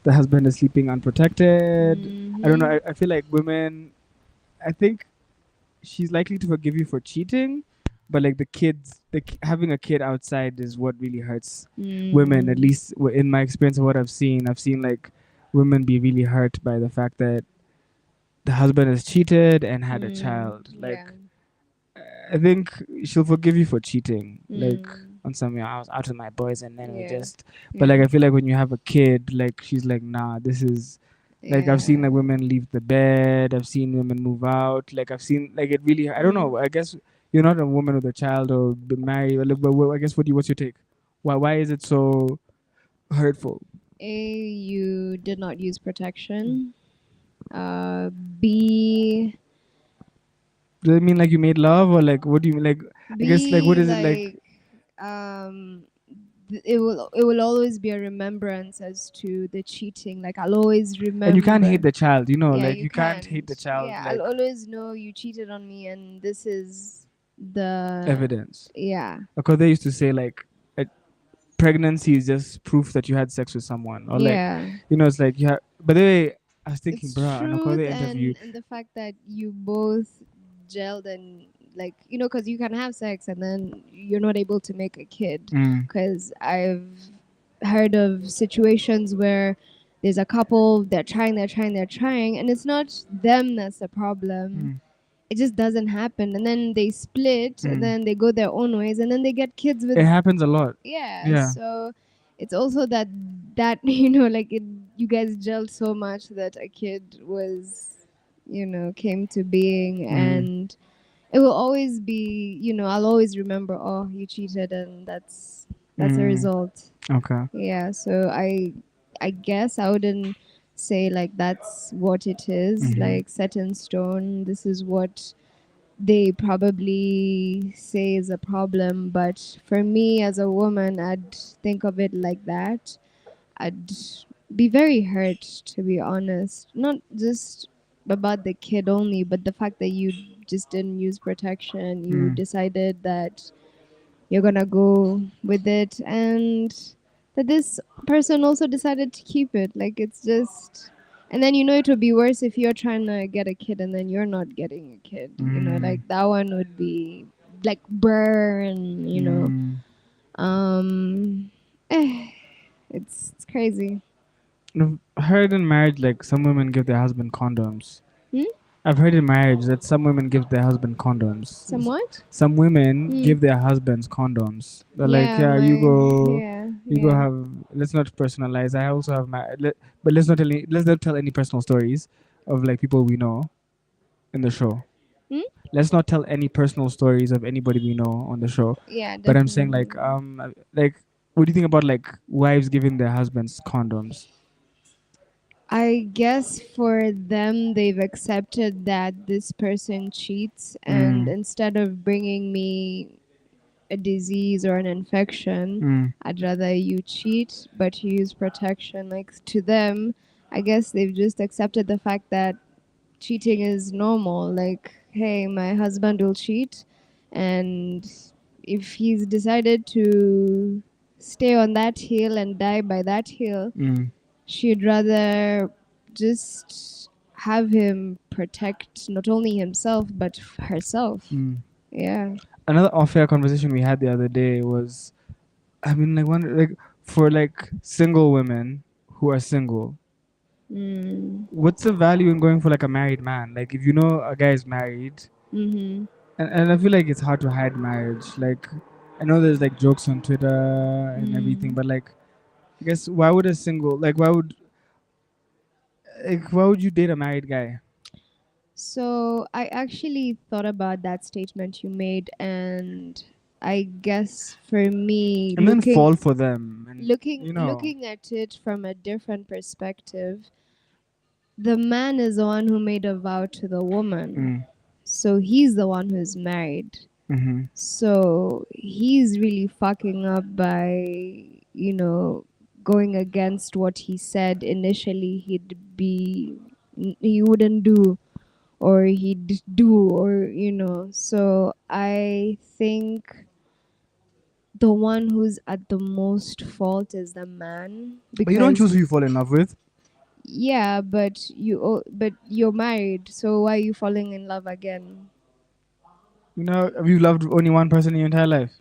the husband is sleeping unprotected, I don't know. Mm-hmm. I feel like women. I think she's likely to forgive you for cheating, but like the kids, having a kid outside is what really hurts women. At Mm, least in my experience of what I've seen like women be really hurt by the fact that the husband has cheated and had a child. yeah. Like I think she'll forgive you for cheating. Like Mm, on some, I was out with my boys and then we yeah. just. But Yeah. like I feel like when you have a kid, like she's like, nah, this is. Like I've seen Yeah. like women leave the bed. I've seen women move out. Like I've seen like it really. I don't Mm. know. I guess you're not a woman with a child or been married. But I guess what's your take? Why is it so hurtful? A, you did not use protection. B, Does it mean like you made love or like what do you mean? Like I guess like what is it like? like, um, it will always be a remembrance as to the cheating. Like, I'll always And you can't hate remember. the child. You know, Yeah, like you you can't hate the can't. child. Yeah, I'll Like always know you cheated on me, and this is the, evidence. yeah. Because they used to say like pregnancy is just proof that you had sex with someone, or like, Yeah. you know, it's like you have. But they, I was thinking, It's bruh, and truth, the interview. and the fact that you both gelled, and, like, because you can have sex and then you're not able to make a kid. Mm, Because I've heard of situations where there's a couple, they're trying, and it's not them that's the problem. mm, It just doesn't happen, and then they split, and mm. then they go their own ways, and then they get kids It with, happens a lot. yeah. Yeah. So it's also that like, you guys gelled so much that a kid was, came to being, Mm, and it will always be, I'll always remember, oh, you cheated, and that's a mm. result. Okay. Yeah. So I guess I wouldn't say like that's what it is, Mm-hmm. like set in stone. This is what they probably say is a problem. But for me as a woman, I'd think of it like that. I'd be very hurt, to be honest. Not just about the kid only, but the fact that you just didn't use protection. You Mm. decided that you're gonna go with it, and that this person also decided to keep it. Like it's just, and then it would be worse if you're trying to get a kid and then you're not getting a kid. Mm. Like that one would be like burn. Mm. Um, eh, it's crazy. I've heard in marriage, like some women give their husband condoms. Hmm? I've heard in marriage that some women give their husband condoms. Somewhat. Some women Hmm. give their husbands condoms. They're like, Yeah, yeah, yeah, you go yeah. have. Let's not personalize. I also have my, but let's not tell any personal stories of like people we know in the show. Hmm? Let's not tell any personal stories of anybody we know on the show. Yeah, But I'm saying definitely. like, what do you think about like wives giving their husbands condoms? I guess for them, they've accepted that this person cheats, and Mm. instead of bringing me a disease or an infection, Mm. I'd rather you cheat, but you use protection. Like to them, I guess they've just accepted the fact that cheating is normal. Like, hey, my husband will cheat, and if he's decided to stay on that hill and die by that hill, Mm. she'd rather just have him protect not only himself but herself. Mm. Yeah. Another off-air conversation we had the other day was, I mean, like one like for like single women who are single, Mm. what's the value in going for like a married man? Like if you know a guy is married, Mhm. and I feel like it's hard to hide marriage. Like I know there's like jokes on Twitter and everything, Mm. but like I guess why would a single like why would you date a married guy? So I actually thought about that statement you made, and I guess for me, And then fall for them, and looking at it from a different perspective, the man is the one who made a vow to the woman. mm, So he's the one who's married. mm-hmm, So he's really fucking up by, going against what he said initially he wouldn't do, or he'd do, or. So I think the one who's at the most fault is the man, but you don't because choose who you fall in love with. yeah, but you're married, so why are you falling in love again? You know, have you loved only one person in your entire life?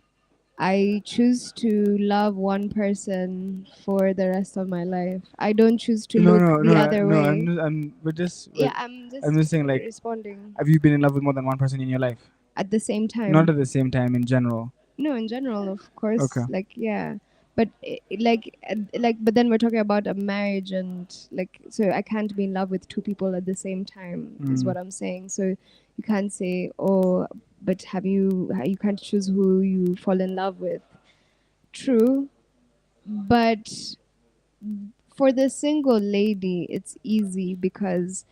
I choose to love one person for the rest of my life. I don't choose to No, look no, the no, other no. way. But Yeah, I'm I'm just just saying, like, responding have you been in love with more than one person in your life? at the same Not time. at the same time, in general. No, in general, of Okay. course, like yeah, but but then we're talking about a marriage, and like, so I can't be in love with two people at the same time, is Mm. what I'm saying. So you can't say, oh, but you can't choose who you fall in love with. True, but for the single lady, it's easy because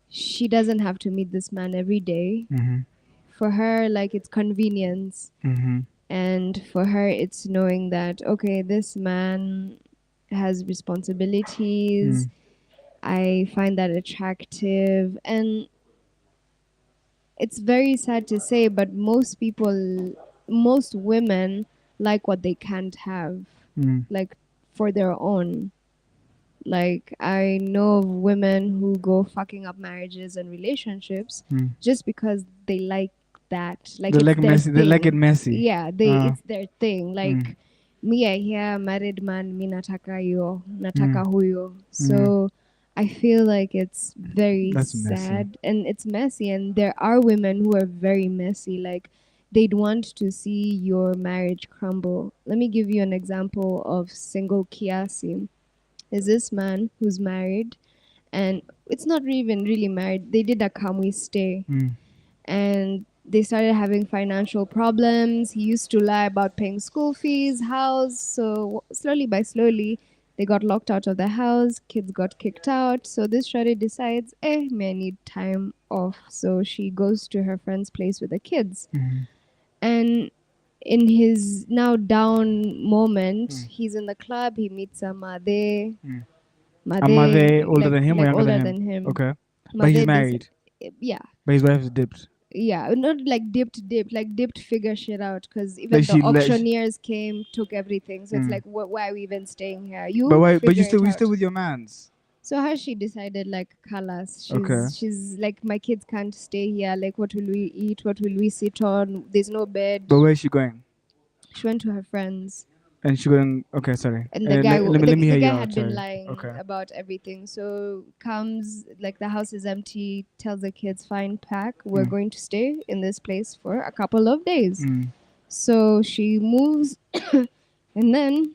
she doesn't have to meet this man every day. Mm-hmm. For her, like, it's convenience. Mm-hmm. And for her, it's knowing that, okay, this man has responsibilities. Mm. I find that attractive. And it's very sad to say, but most women like what they can't have, Mm. like for their own. Like I know of women who go fucking up marriages and relationships Mm. just because they like that. Like They it's like their messy. They like it thing. messy. Yeah, they Uh. it's their thing. Mm. Like me, I hear married man, mi nataka yo, Mm. nataka huyo. Mm. So I feel like it's very That's messy. sad and it's messy, and there are women who are very messy. Like they'd want to see your marriage crumble. Let me give you an example of single Kiasi. Is this man who's married, and it's not even really married. They did a Kamui stay, Mm. and they started having financial problems. He used to lie about paying school fees, house. So slowly by slowly, They got locked out of the house, kids got kicked out. So this shorty decides, may I need time off. So she goes to her friend's place with the kids. Mm. And in his now down moment, Mm. he's in the club, he meets a Made. Mm. Are Made, they older than him or like younger than older him? than him. Okay. But he's Made this, married. yeah, But his wife is dipped. yeah, not like dipped, like dipped figure shit out. Because Like even the she let. auctioneers came, took everything. So it's Mm. like, why are we even staying here? But You why? But figure it you still out. with your man's. So how she decided, like, Kalas, Okay. she's like, my kids can't stay here. Like, what will we eat? What will we sit on? There's no bed. But where is she going? She went to her friends. And she going. Okay, sorry. And the guy Let me the hear you guy out. had been Sorry. lying Okay. about everything. So comes, like, the house is empty, tells the kids, fine, pack, we're Mm. going to stay in this place for a couple of days. Mm. So she moves and then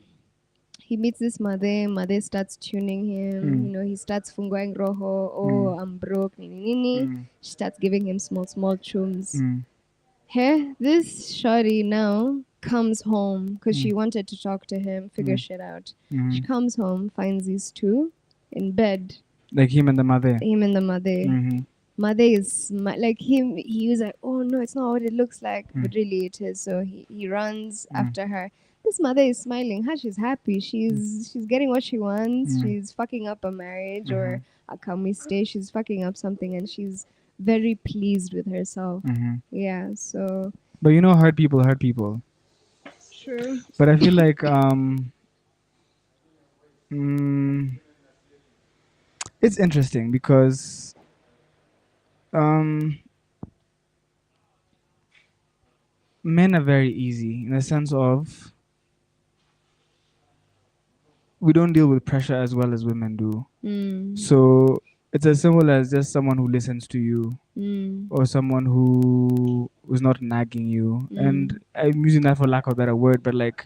he meets this Made starts tuning him, Mm. he starts funguang roho, Mm. I'm broke, nini nini. Mm. She starts giving him small chums. Mm. Hey, this shawty now comes home because she Mm. wanted to talk to him, figure Mm. shit out. She Mm. comes home, finds these two in bed, Like him and the mother. him and the Made. Mm-hmm. Made is like him. He was like, oh no, it's not what it looks like, but Mm. really it is. So he runs Mm. after her. This mother is smiling. Huh? She's happy. She's getting what she wants. Mm. She's fucking up a marriage Mm-hmm. or a can we stay. She's fucking up something, and she's very pleased with herself. Mm-hmm. Yeah. So But hurt people hurt people. true. But I feel like mm, it's interesting because um, men are very easy in the sense of we don't deal with pressure as well as women do. Mm. So it's as simple as just someone who listens to you Mm. or someone who is not nagging you. And Mm. I'm using that for lack of a better word, but like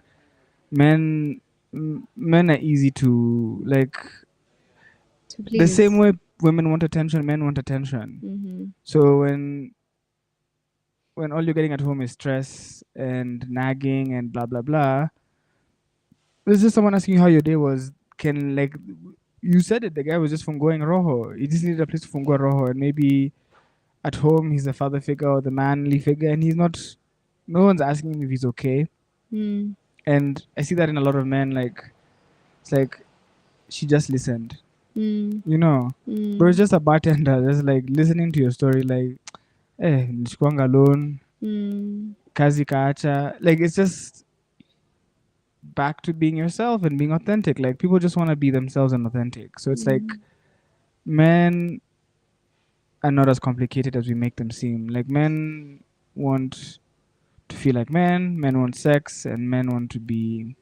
men men are easy to like To the same please. way women want attention, men want attention. Mm-hmm. So when all you're getting at home is stress and nagging and blah blah blah, there's just someone asking you how your day was. Can like you said it, the guy was just from going rojo. He just needed a place to go rojo, and maybe at home he's the father figure or the manly figure, and he's not. No one's asking him if he's okay, Mm. and I see that in a lot of men. Like it's like she just listened, Mm. you know. But it's Mm. just a bartender, just like listening to your story, like, nilikuwanga alone, Mm. kazi kaacha. Like it's just back to being yourself and being authentic. Like people just want to be themselves and authentic. So it's like Mm. men are not as complicated as we make them seem. Like men want to feel like men, men want sex, and men want to be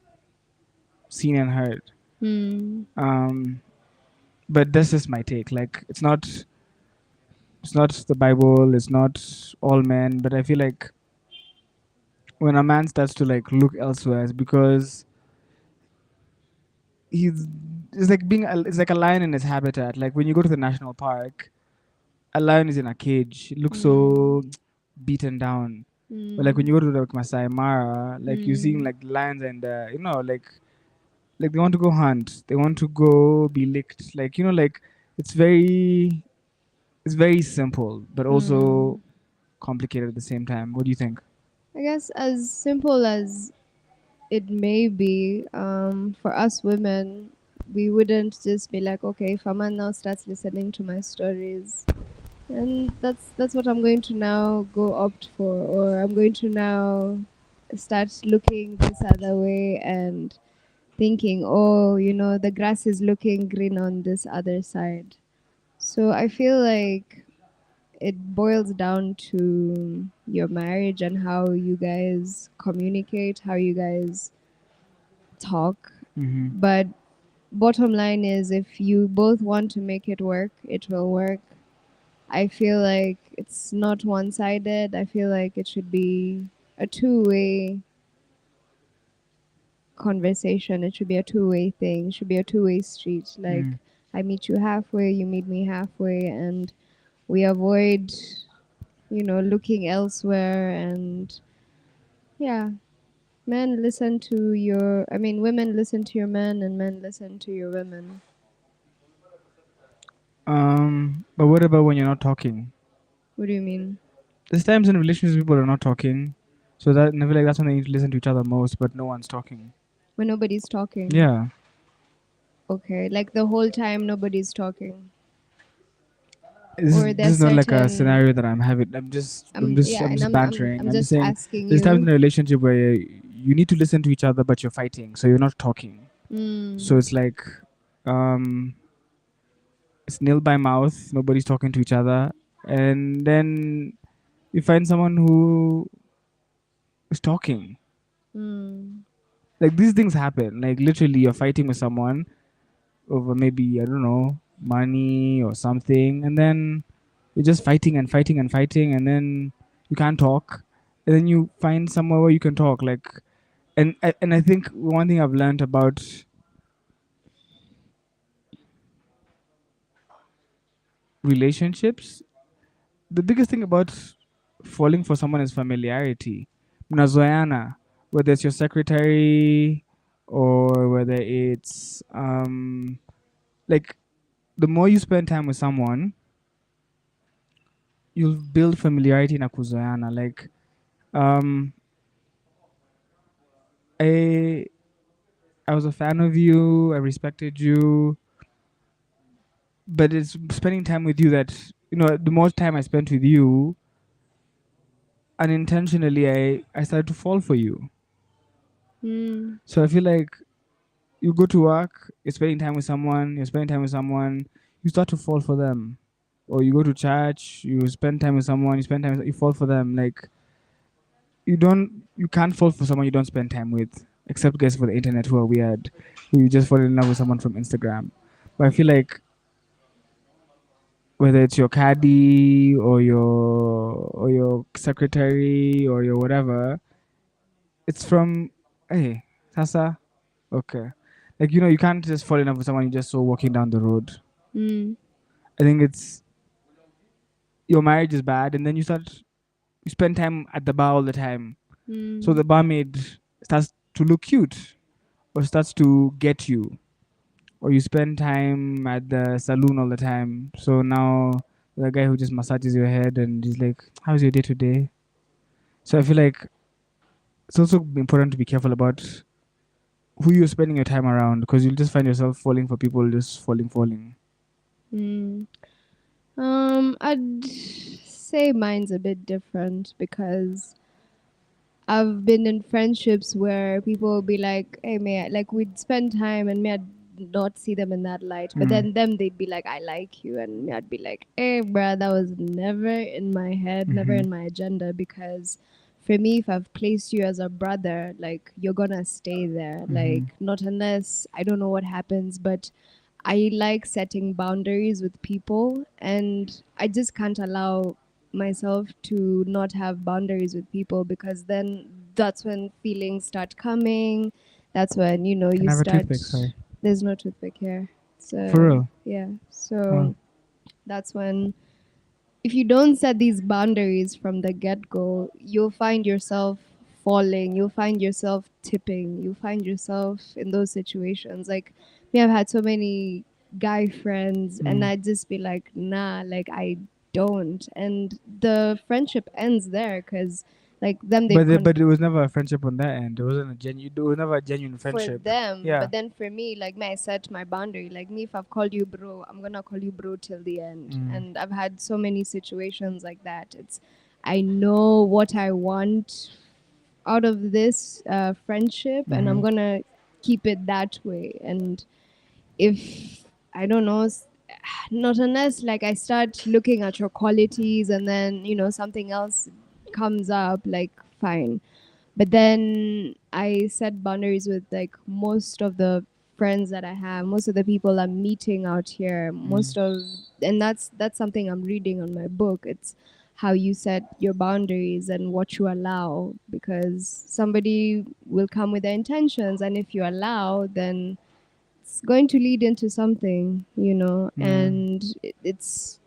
seen and heard. Mm. Um, but that's just my take. Like it's not the Bible, it's not all men, but I feel like when a man starts to like look elsewhere, it's because he's it's like it's like a lion in his habitat. Like when you go to the national park, a lion is in a cage. It looks so Mm. beaten down. But like when Mm. you go to the Masai Mara, like you're seeing Mm. like lions and like they want to go hunt, they want to go be licked. Like like it's it's very simple, but also Mm. complicated at the same time. What do you think? I guess as simple as it may be, for us women, we wouldn't just be like, okay, if a man now starts listening to my stories, and that's what I'm going to now go opt for, or I'm going to now start looking this other way and thinking, oh, the grass is looking green on this other side. So I feel like it boils down to your marriage and how you guys communicate, how you guys talk. Mm-hmm. But bottom line is, if you both want to make it work, it will work. I feel like it's not one sided. I feel like it should be a two-way conversation. It should be a two-way thing. It should be a two-way street. Like, Mm. I meet you halfway, you meet me halfway, and we avoid, looking elsewhere. And yeah. Men listen to your. I mean, women listen to your men, and men listen to your women. But what about when you're not talking? What do you mean? There's times in relationships people are not talking, so that I feel like that's when they need to listen to each other most, but no one's talking. When nobody's talking. Yeah, Okay, like the whole time nobody's talking, this, or this there's is not like a certain. scenario that I'm having. Yeah, I'm and just I'm bantering. I'm I'm just just saying asking there's times in you. a relationship where you need to listen to each other, but you're fighting, so you're not talking. So Mm, it's like, um, it's nil by mouth. Nobody's talking to each other, and then you find someone who is talking. mm, Like these things happen. Like literally, you're fighting with someone over maybe I don't know money or something, and then you're just fighting and fighting and fighting, and then you can't talk, and then you find somewhere where you can talk. Like, and I think one thing I've learned about relationships, the biggest thing about falling for someone is familiarity. Mnazoeana, whether it's your secretary or whether it's like the more you spend time with someone, you'll build familiarity na kuzoeana. Like um I I was a fan of you, I respected you, but it's spending time with you that the more time I spent with you, unintentionally I started to fall for you. mm, So I feel like you go to work, you're spending time with someone, you start to fall for them. Or you go to church, you spend time with someone, you fall for them. Like you can't fall for someone you don't spend time with, except guys for the internet who are weird, who you just fall in love with someone from Instagram. But I feel like whether it's your caddy or your secretary or your whatever, it's from hey Sasa. Okay, like you can't just fall in love with someone you just saw walking down the road. mm, I think it's your marriage is bad, and then you spend time at the bar all the time, so mm, the barmaid starts to look cute or starts to get you, or you spend time at the saloon all the time. So now the guy who just massages your head and he's like, "How's your day today?" So I feel like it's also important to be careful about who you're spending your time around, because you'll just find yourself falling for people just falling. mm. I'd say mine's a bit different because I've been in friendships where people will be like, "Hey, may I, like we'd spend time and may I not see them in that light," but Mm. then them they'd be like, "I like you," and me I'd be like, "Hey, bruh, that was never in my head, never Mm-hmm. in my agenda." Because for me, if I've placed you as a brother, like you're gonna stay there, Mm-hmm. like not unless I don't know what happens, but I like setting boundaries with people, and I just can't allow myself to not have boundaries with people because then that's when feelings start coming. That's when Can you I have a start. toothpick? Sorry. There's no toothpick here. For So real. yeah, Oh. so that's when if you don't set these boundaries from the get go, you'll find yourself falling, you'll find yourself tipping, you'll find yourself in those situations. Like, me, I've had so many guy friends, and Mm. I'd just be like, nah, like, I don't. And the friendship ends there because, like, them, But but it was never a friendship on that end. It wasn't a genuine. It was never a genuine for friendship. them, Yeah. but then for me, like me, I set my boundary. Like me, if I've called you bro, I'm gonna call you bro till the end. Mm. And I've had so many situations like that. I know what I want out of this friendship, and I'm Mm-hmm. gonna keep it that way. And if I don't know, not unless like I start looking at your qualities, and then something else comes up, like fine. But then I set boundaries with like most of the friends that I have, most of the people I'm meeting out here, Mm. and that's something I'm reading on my book. It's how you set your boundaries and what you allow, because somebody will come with their intentions, and if you allow, then it's going to lead into something, Mm. and it's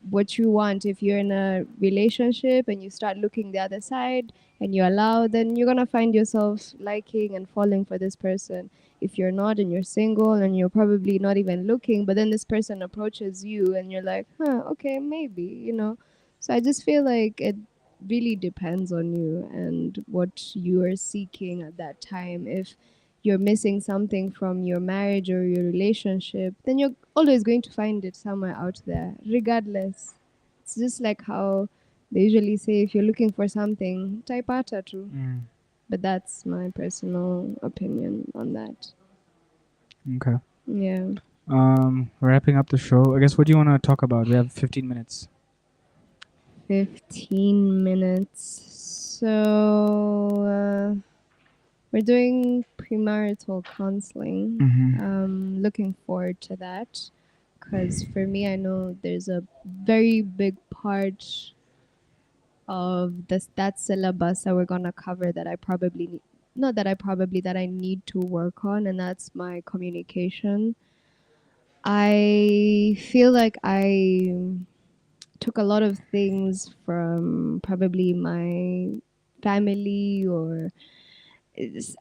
what you want. If you're in a relationship and you start looking the other side and you allow, then you're gonna find yourself liking and falling for this person. If you're not and you're single and you're probably not even looking, but then this person approaches you and you're like, huh, okay, maybe, you know. So I just feel like it really depends on you and what you are seeking at that time. If you're missing something from your marriage or your relationship, then you're always going to find it somewhere out there, regardless. It's just like how they usually say if you're looking for something, type ata too. Mm. But that's my personal opinion on that. Okay. Yeah. Wrapping up the show. I guess what do you want to talk about? We have 15 minutes. 15 minutes. So, we're doing premarital counseling. Mm-hmm. Looking forward to that because for me, I know there's a very big part of this that syllabus that we're gonna cover that I probably need, not that I probably that I need to work on, and that's my communication. I feel like I took a lot of things from probably my family or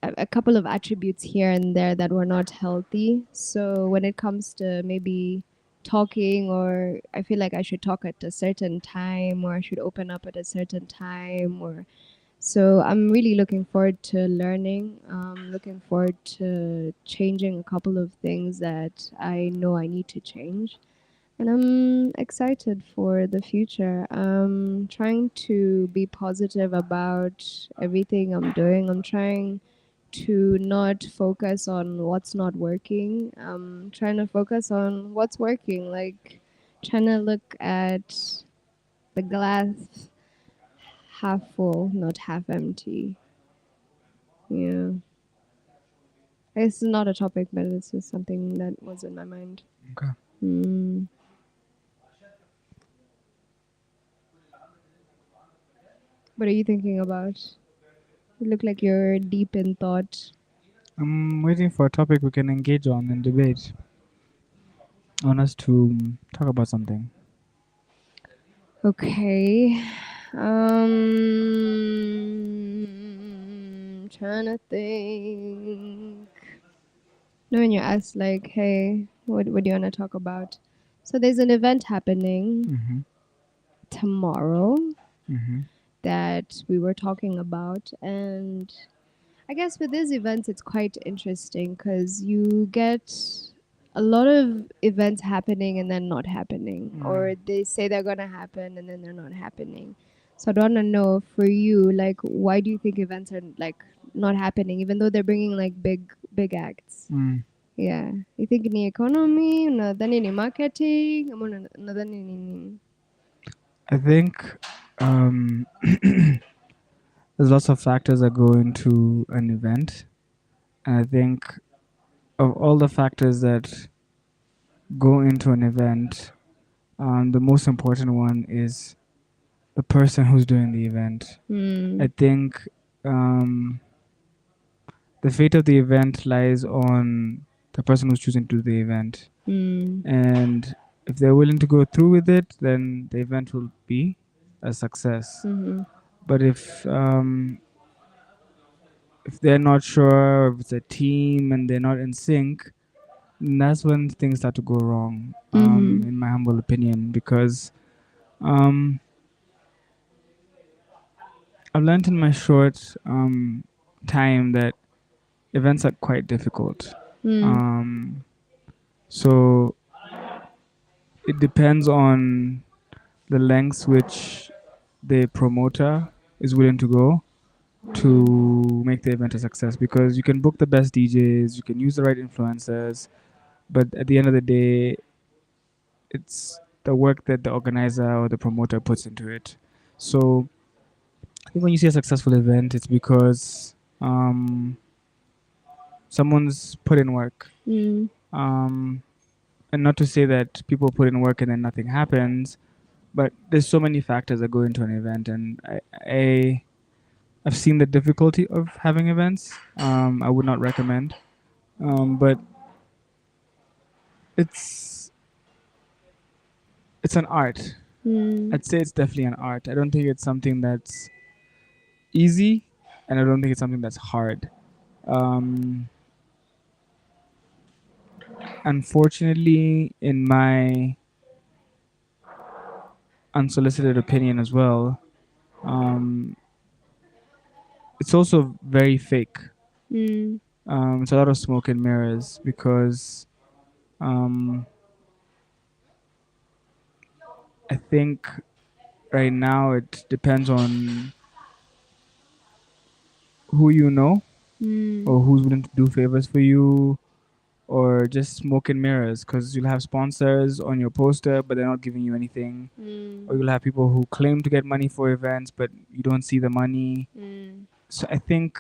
a couple of attributes here and there that were not healthy. So when it comes to maybe talking, or I feel like I should talk at a certain time, or I should open up at a certain time, or so I'm really looking forward to learning. Looking forward to changing a couple of things that I know I need to change. And I'm excited for the future. I'm trying to be positive about everything I'm doing. I'm trying to not focus on what's not working. I'm trying to focus on what's working, like trying to look at the glass half full, not half empty. Yeah. It's not a topic, but it's just something that was in my mind. Okay. Mm. What are you thinking about? You look like you're deep in thought. I'm waiting for a topic we can engage on and debate. I want us to talk about something. Okay. Trying to think. No, when you're asked like, hey, what do you want to talk about? So there's an event happening Mm-hmm. tomorrow Mm-hmm. that we were talking about, and I guess with these events, it's quite interesting because you get a lot of events happening and then not happening, Mm. or they say they're gonna happen and then they're not happening. So I want to know for you, like, why do you think events are like not happening, even though they're bringing like big acts? Mm. Yeah, you think ni economy, unadhani ni marketing, ama unadhani ni nini? I think there's lots of factors that go into an event, and I think of all the factors that go into an event, the most important one is the person who's doing the event. I Mm, think um, the fate of the event lies on the person who's choosing to do the event, mm, and if they're willing to go through with it, then the event will be a success. mm-hmm, But if they're not sure, if it's a team and they're not in sync, that's when things start to go wrong. mm-hmm, In my humble opinion, because um, I've learned in my short time that events are quite difficult. mm, Um, so it depends on the lengths which the promoter is willing to go to make the event a success, because you can book the best DJs, you can use the right influencers, but at the end of the day, it's the work that the organizer or the promoter puts into it. So I think when you see a successful event, it's because someone's put in work. mm, Um, and not to say that people put in work and then nothing happens, but there's so many factors that go into an event, and I've seen the difficulty of having events. I would not recommend, but it's it's an art. Mm. I'd say it's definitely an art. I don't think it's something that's easy, and I don't think it's something that's hard. Um, Unfortunately, in my unsolicited opinion as well, um, it's also very fake. Mm. It's a lot of smoke and mirrors because um, I think right now it depends on who you know Mm. or who's willing to do favors for you or just smoke and mirrors because you'll have sponsors on your poster but they're not giving you anything, or Mm. you'll have people who claim to get money for events but you don't see the money. Mm. So I think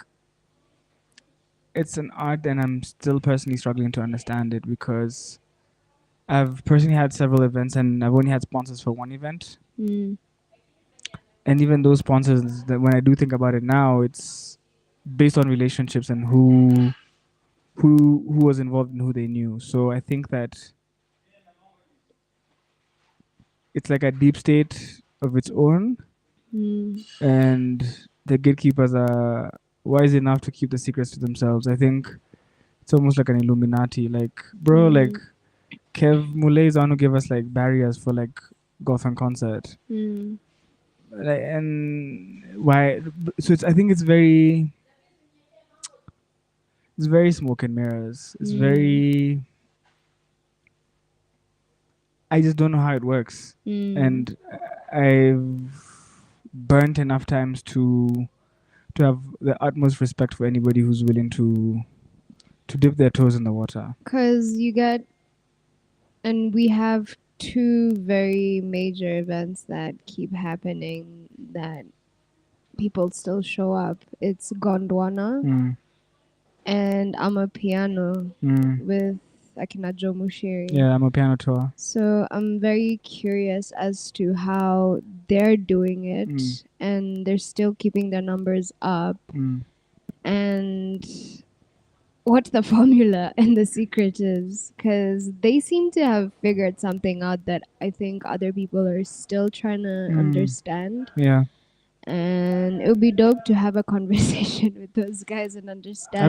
it's an art and I'm still personally struggling to understand it because I've personally had several events and I've only had sponsors for one event. Mm. And even those sponsors, that when I do think about it now, it's based on relationships and who was involved and who they knew. So I think that it's like a deep state of its own, Mm. and the gatekeepers are wise enough to keep the secrets to themselves. I think it's almost like an Illuminati. Like, bro, like Mm. Kev Muley's on to give us like barriers for like golf and concert. Mm. Like, and why? So it's. I think it's very smoke and mirrors. It's Mm. very. I just don't know how it works, Mm. and I've burnt enough times to have the utmost respect for anybody who's willing to dip their toes in the water. Cause you get, and we have two very major events that keep happening that people still show up. It's Gondwana Mm, and Amapiano mm. with Akina Mushiri. Yeah, I'm a piano tour. So I'm very curious as to how they're doing Mm, it, and they're still keeping their numbers up, mm, and what the formula and the secret is, because they seem to have figured something out that I think other people are still trying to mm. understand. Yeah, And it would be dope to have a conversation with those guys and that'd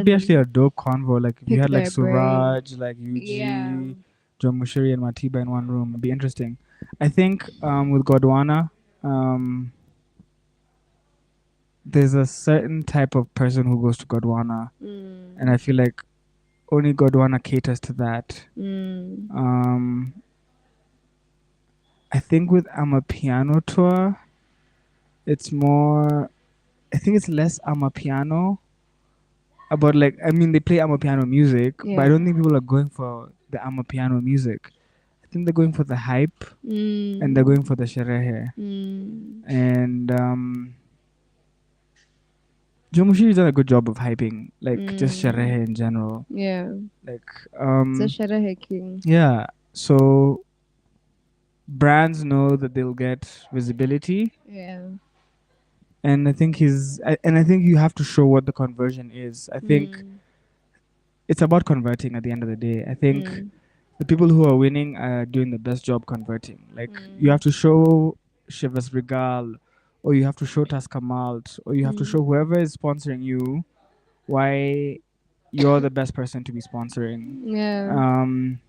be actually understand, a dope convo. Like if you pick had like their brain. Suraj, like Yeah. UG, John Mushiri, and Matiba in one room, it'd be interesting. I think with Godwana, um, there's a certain type of person who goes to Godwana, and Mm. I feel like only Godwana caters to that. Mm. Um, I think with I'm a piano tour, it's more. I think it's less I'm a piano about like I mean they play I'm a piano music, but I Yeah. don't think people are going for the I'm a piano music. I think they're going for the hype and they're Mm. going for the sherehe. Mm. And Jomushiri's done a good job of hyping like just Mm. sherehe in general. Yeah. Like It's a shadow hacking. yeah, so brands know that they'll get visibility, Yeah. and I think you have to show what the conversion is. I think Mm. it's about converting at the end of the day. I think Mm. the people who are winning are doing the best job converting. Like you Mm. have to show Shivas Regal, or you have to show Taskamalt, or you have to show Mm. whoever is sponsoring you why you're the best person to be sponsoring. Yeah. Um,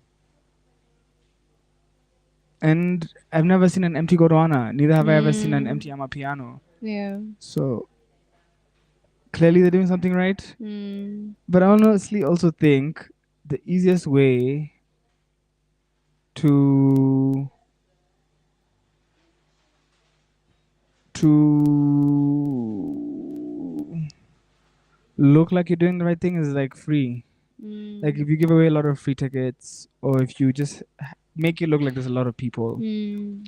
and I've never seen an empty Godwana. Neither have I ever seen an Mm. empty Amapiano. Yeah. So clearly they're doing something right. Mm. But I honestly also think the easiest way to to look like you're doing the right thing is like free. Like Mm. if you give away a lot of free tickets, or if you just make it look like there's a lot of people, Mm.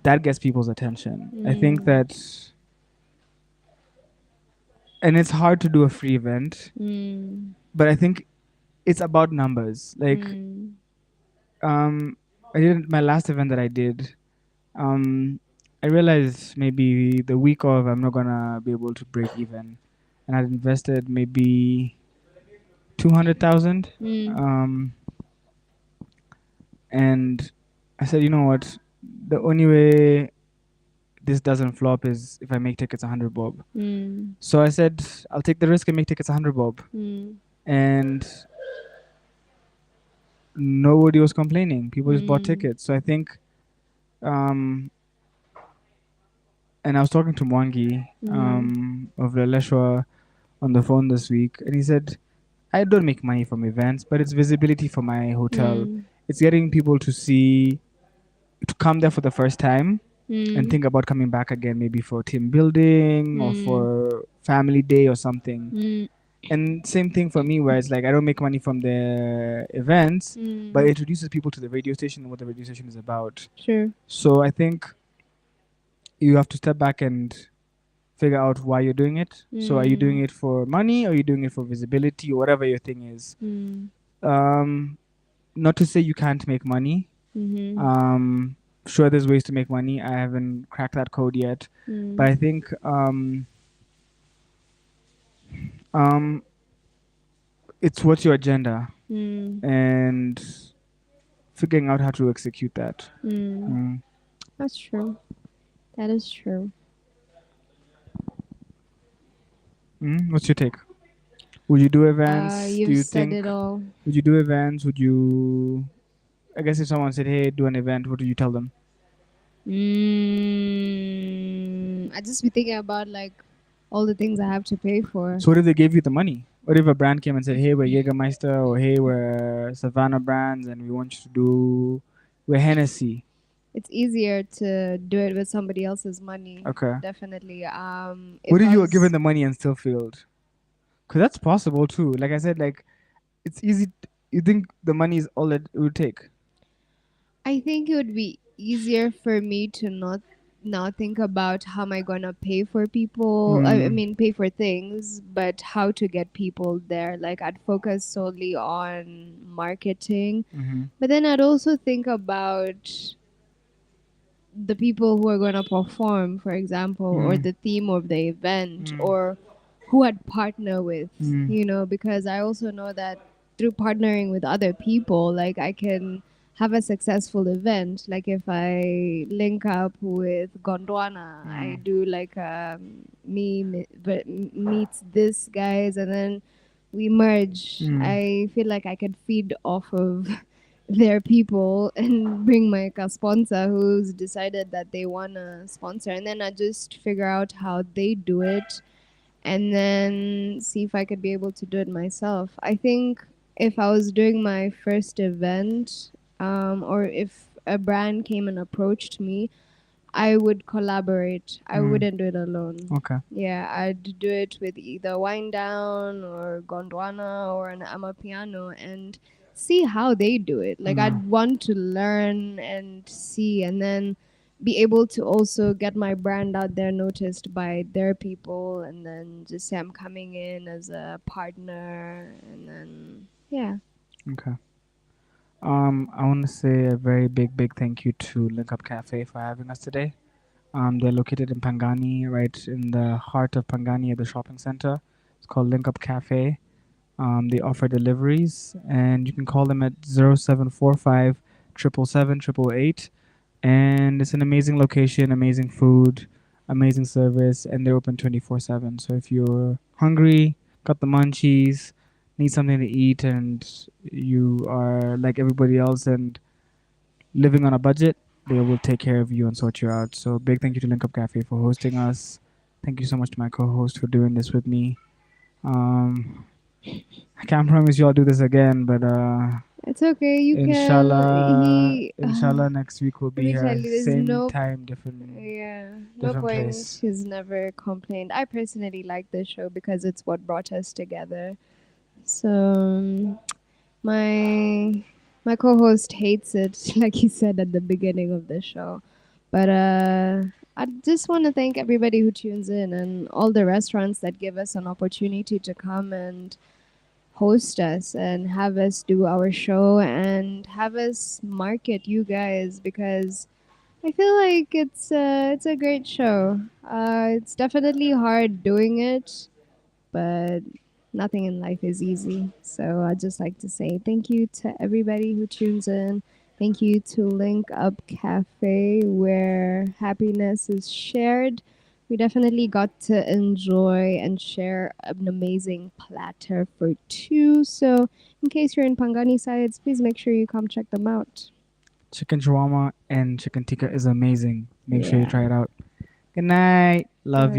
that gets people's attention. I think Mm. that, and it's hard to do a free event, Mm. but I think it's about numbers. Like, Mm. um, I did my last event that I did. Um, I realized maybe the week of I'm not gonna be able to break even, and I'd invested maybe 200,000. Mm. Um, and I said, you know what? The only way. this doesn't flop is if I make tickets 100 bob. Mm. So I said, I'll take the risk and make tickets 100 bob. Mm. And nobody was complaining. People just bought Mm. tickets. So I think, um, and I was talking to Mwangi Mm. of Laleshwa on the phone this week, and he said, I don't make money from events, but it's visibility for my hotel. Mm. It's getting people to see, to come there for the first time and Mm. think about coming back again, maybe for team building or Mm. for family day or something. Mm. And same thing for me, where it's like I don't make money from the events, but it Mm. introduces people to the radio station and what the radio station is about. Sure. So I think you have to step back and figure out why you're doing it. So are you doing Mm. it for money, or are you doing it for visibility, or whatever your thing is? Mm. Um, Not to say you can't make money. Mm-hmm. Um, sure, there's ways to make money. I haven't cracked that code yet, but Mm. I think um, it's what's your agenda Mm. and figuring out how to execute that. Mm. Mm. That's true. That is true. What's your take? Would you do events? Do You've you said think? it all. Would you do events? Would you? I guess if someone said, "Hey, do an event," what do you tell them? I just be thinking about like all the things I have to pay for. So what if they gave you the money? What if a brand came and said, "Hey, we're Jägermeister," or "Hey, we're Savannah brands, and we want you to do, we're Hennessy." It's easier to do it with somebody else's money. Okay. Definitely. What If if I you were given was, the money and still failed? Because that's possible too. Like I said, like it's easy. You think the money is all it would take? I think it would be easier for me to not now think about how am I gonna pay for people. I Mm. mean, pay for things, but how to get people there. Like I'd focus solely on marketing, Mm-hmm. but then I'd also think about the people who are going to perform, for example, or Mm. the theme of the event, Mm. or who I'd partner with, Mm. because I also know that through partnering with other people, like I can have a successful event. Like if I link up with Gondwana, I Mm. do like but meets this guys, and then we merge. Mm. I feel like I could feed off of their people and bring like a sponsor who's decided that they want to sponsor, and then I just figure out how they do it and then see if I could be able to do it myself. I think if I was doing my first event, or if a brand came and approached me, I would collaborate. I Mm. wouldn't do it alone. Okay. Yeah, I'd do it with either Wind Down or Gondwana or an Amapiano and see how they do it. Like, Mm. I'd want to learn and see, and then be able to also get my brand out there noticed by their people, and then just say I'm coming in as a partner, and then, yeah. Okay. I want to say a very big, big thank you to Link Up Cafe for having us today. They're located in Pangani, right in the heart of Pangani at the shopping center. It's called Link Up Cafe. They offer deliveries, and you can call them at 0745 777 And it's an amazing location, amazing food, amazing service, and they're open 24/7. So if you're hungry, got the munchies, need something to eat, and you are like everybody else and living on a budget, they will take care of you and sort you out. So big thank you to Link Up Cafe for hosting us. Thank you so much to my co-host for doing this with me. Um, I can't promise you I'll do this again, but It's okay. You can. inshallah, He. inshallah next week we'll Let be me tell here, you, there's same no. time, different Yeah, no different point. place. He's never complained. I personally like this show because it's what brought us together. So my my co-host hates it, like he said at the beginning of the show. But I just want to thank everybody who tunes in and all the restaurants that give us an opportunity to come and host us and have us do our show and have us market you guys because I feel like it's a great show. It's definitely hard doing it, but nothing in life is easy. So I'd just like to say thank you to everybody who tunes in. Thank you to Link Up Cafe, where happiness is shared. We definitely got to enjoy and share an amazing platter for two. So, in case you're in Pangani sides, please make sure you come check them out. Chicken shawarma and chicken tikka is amazing. Make sure you Yeah. try it out. Good night. Love All you.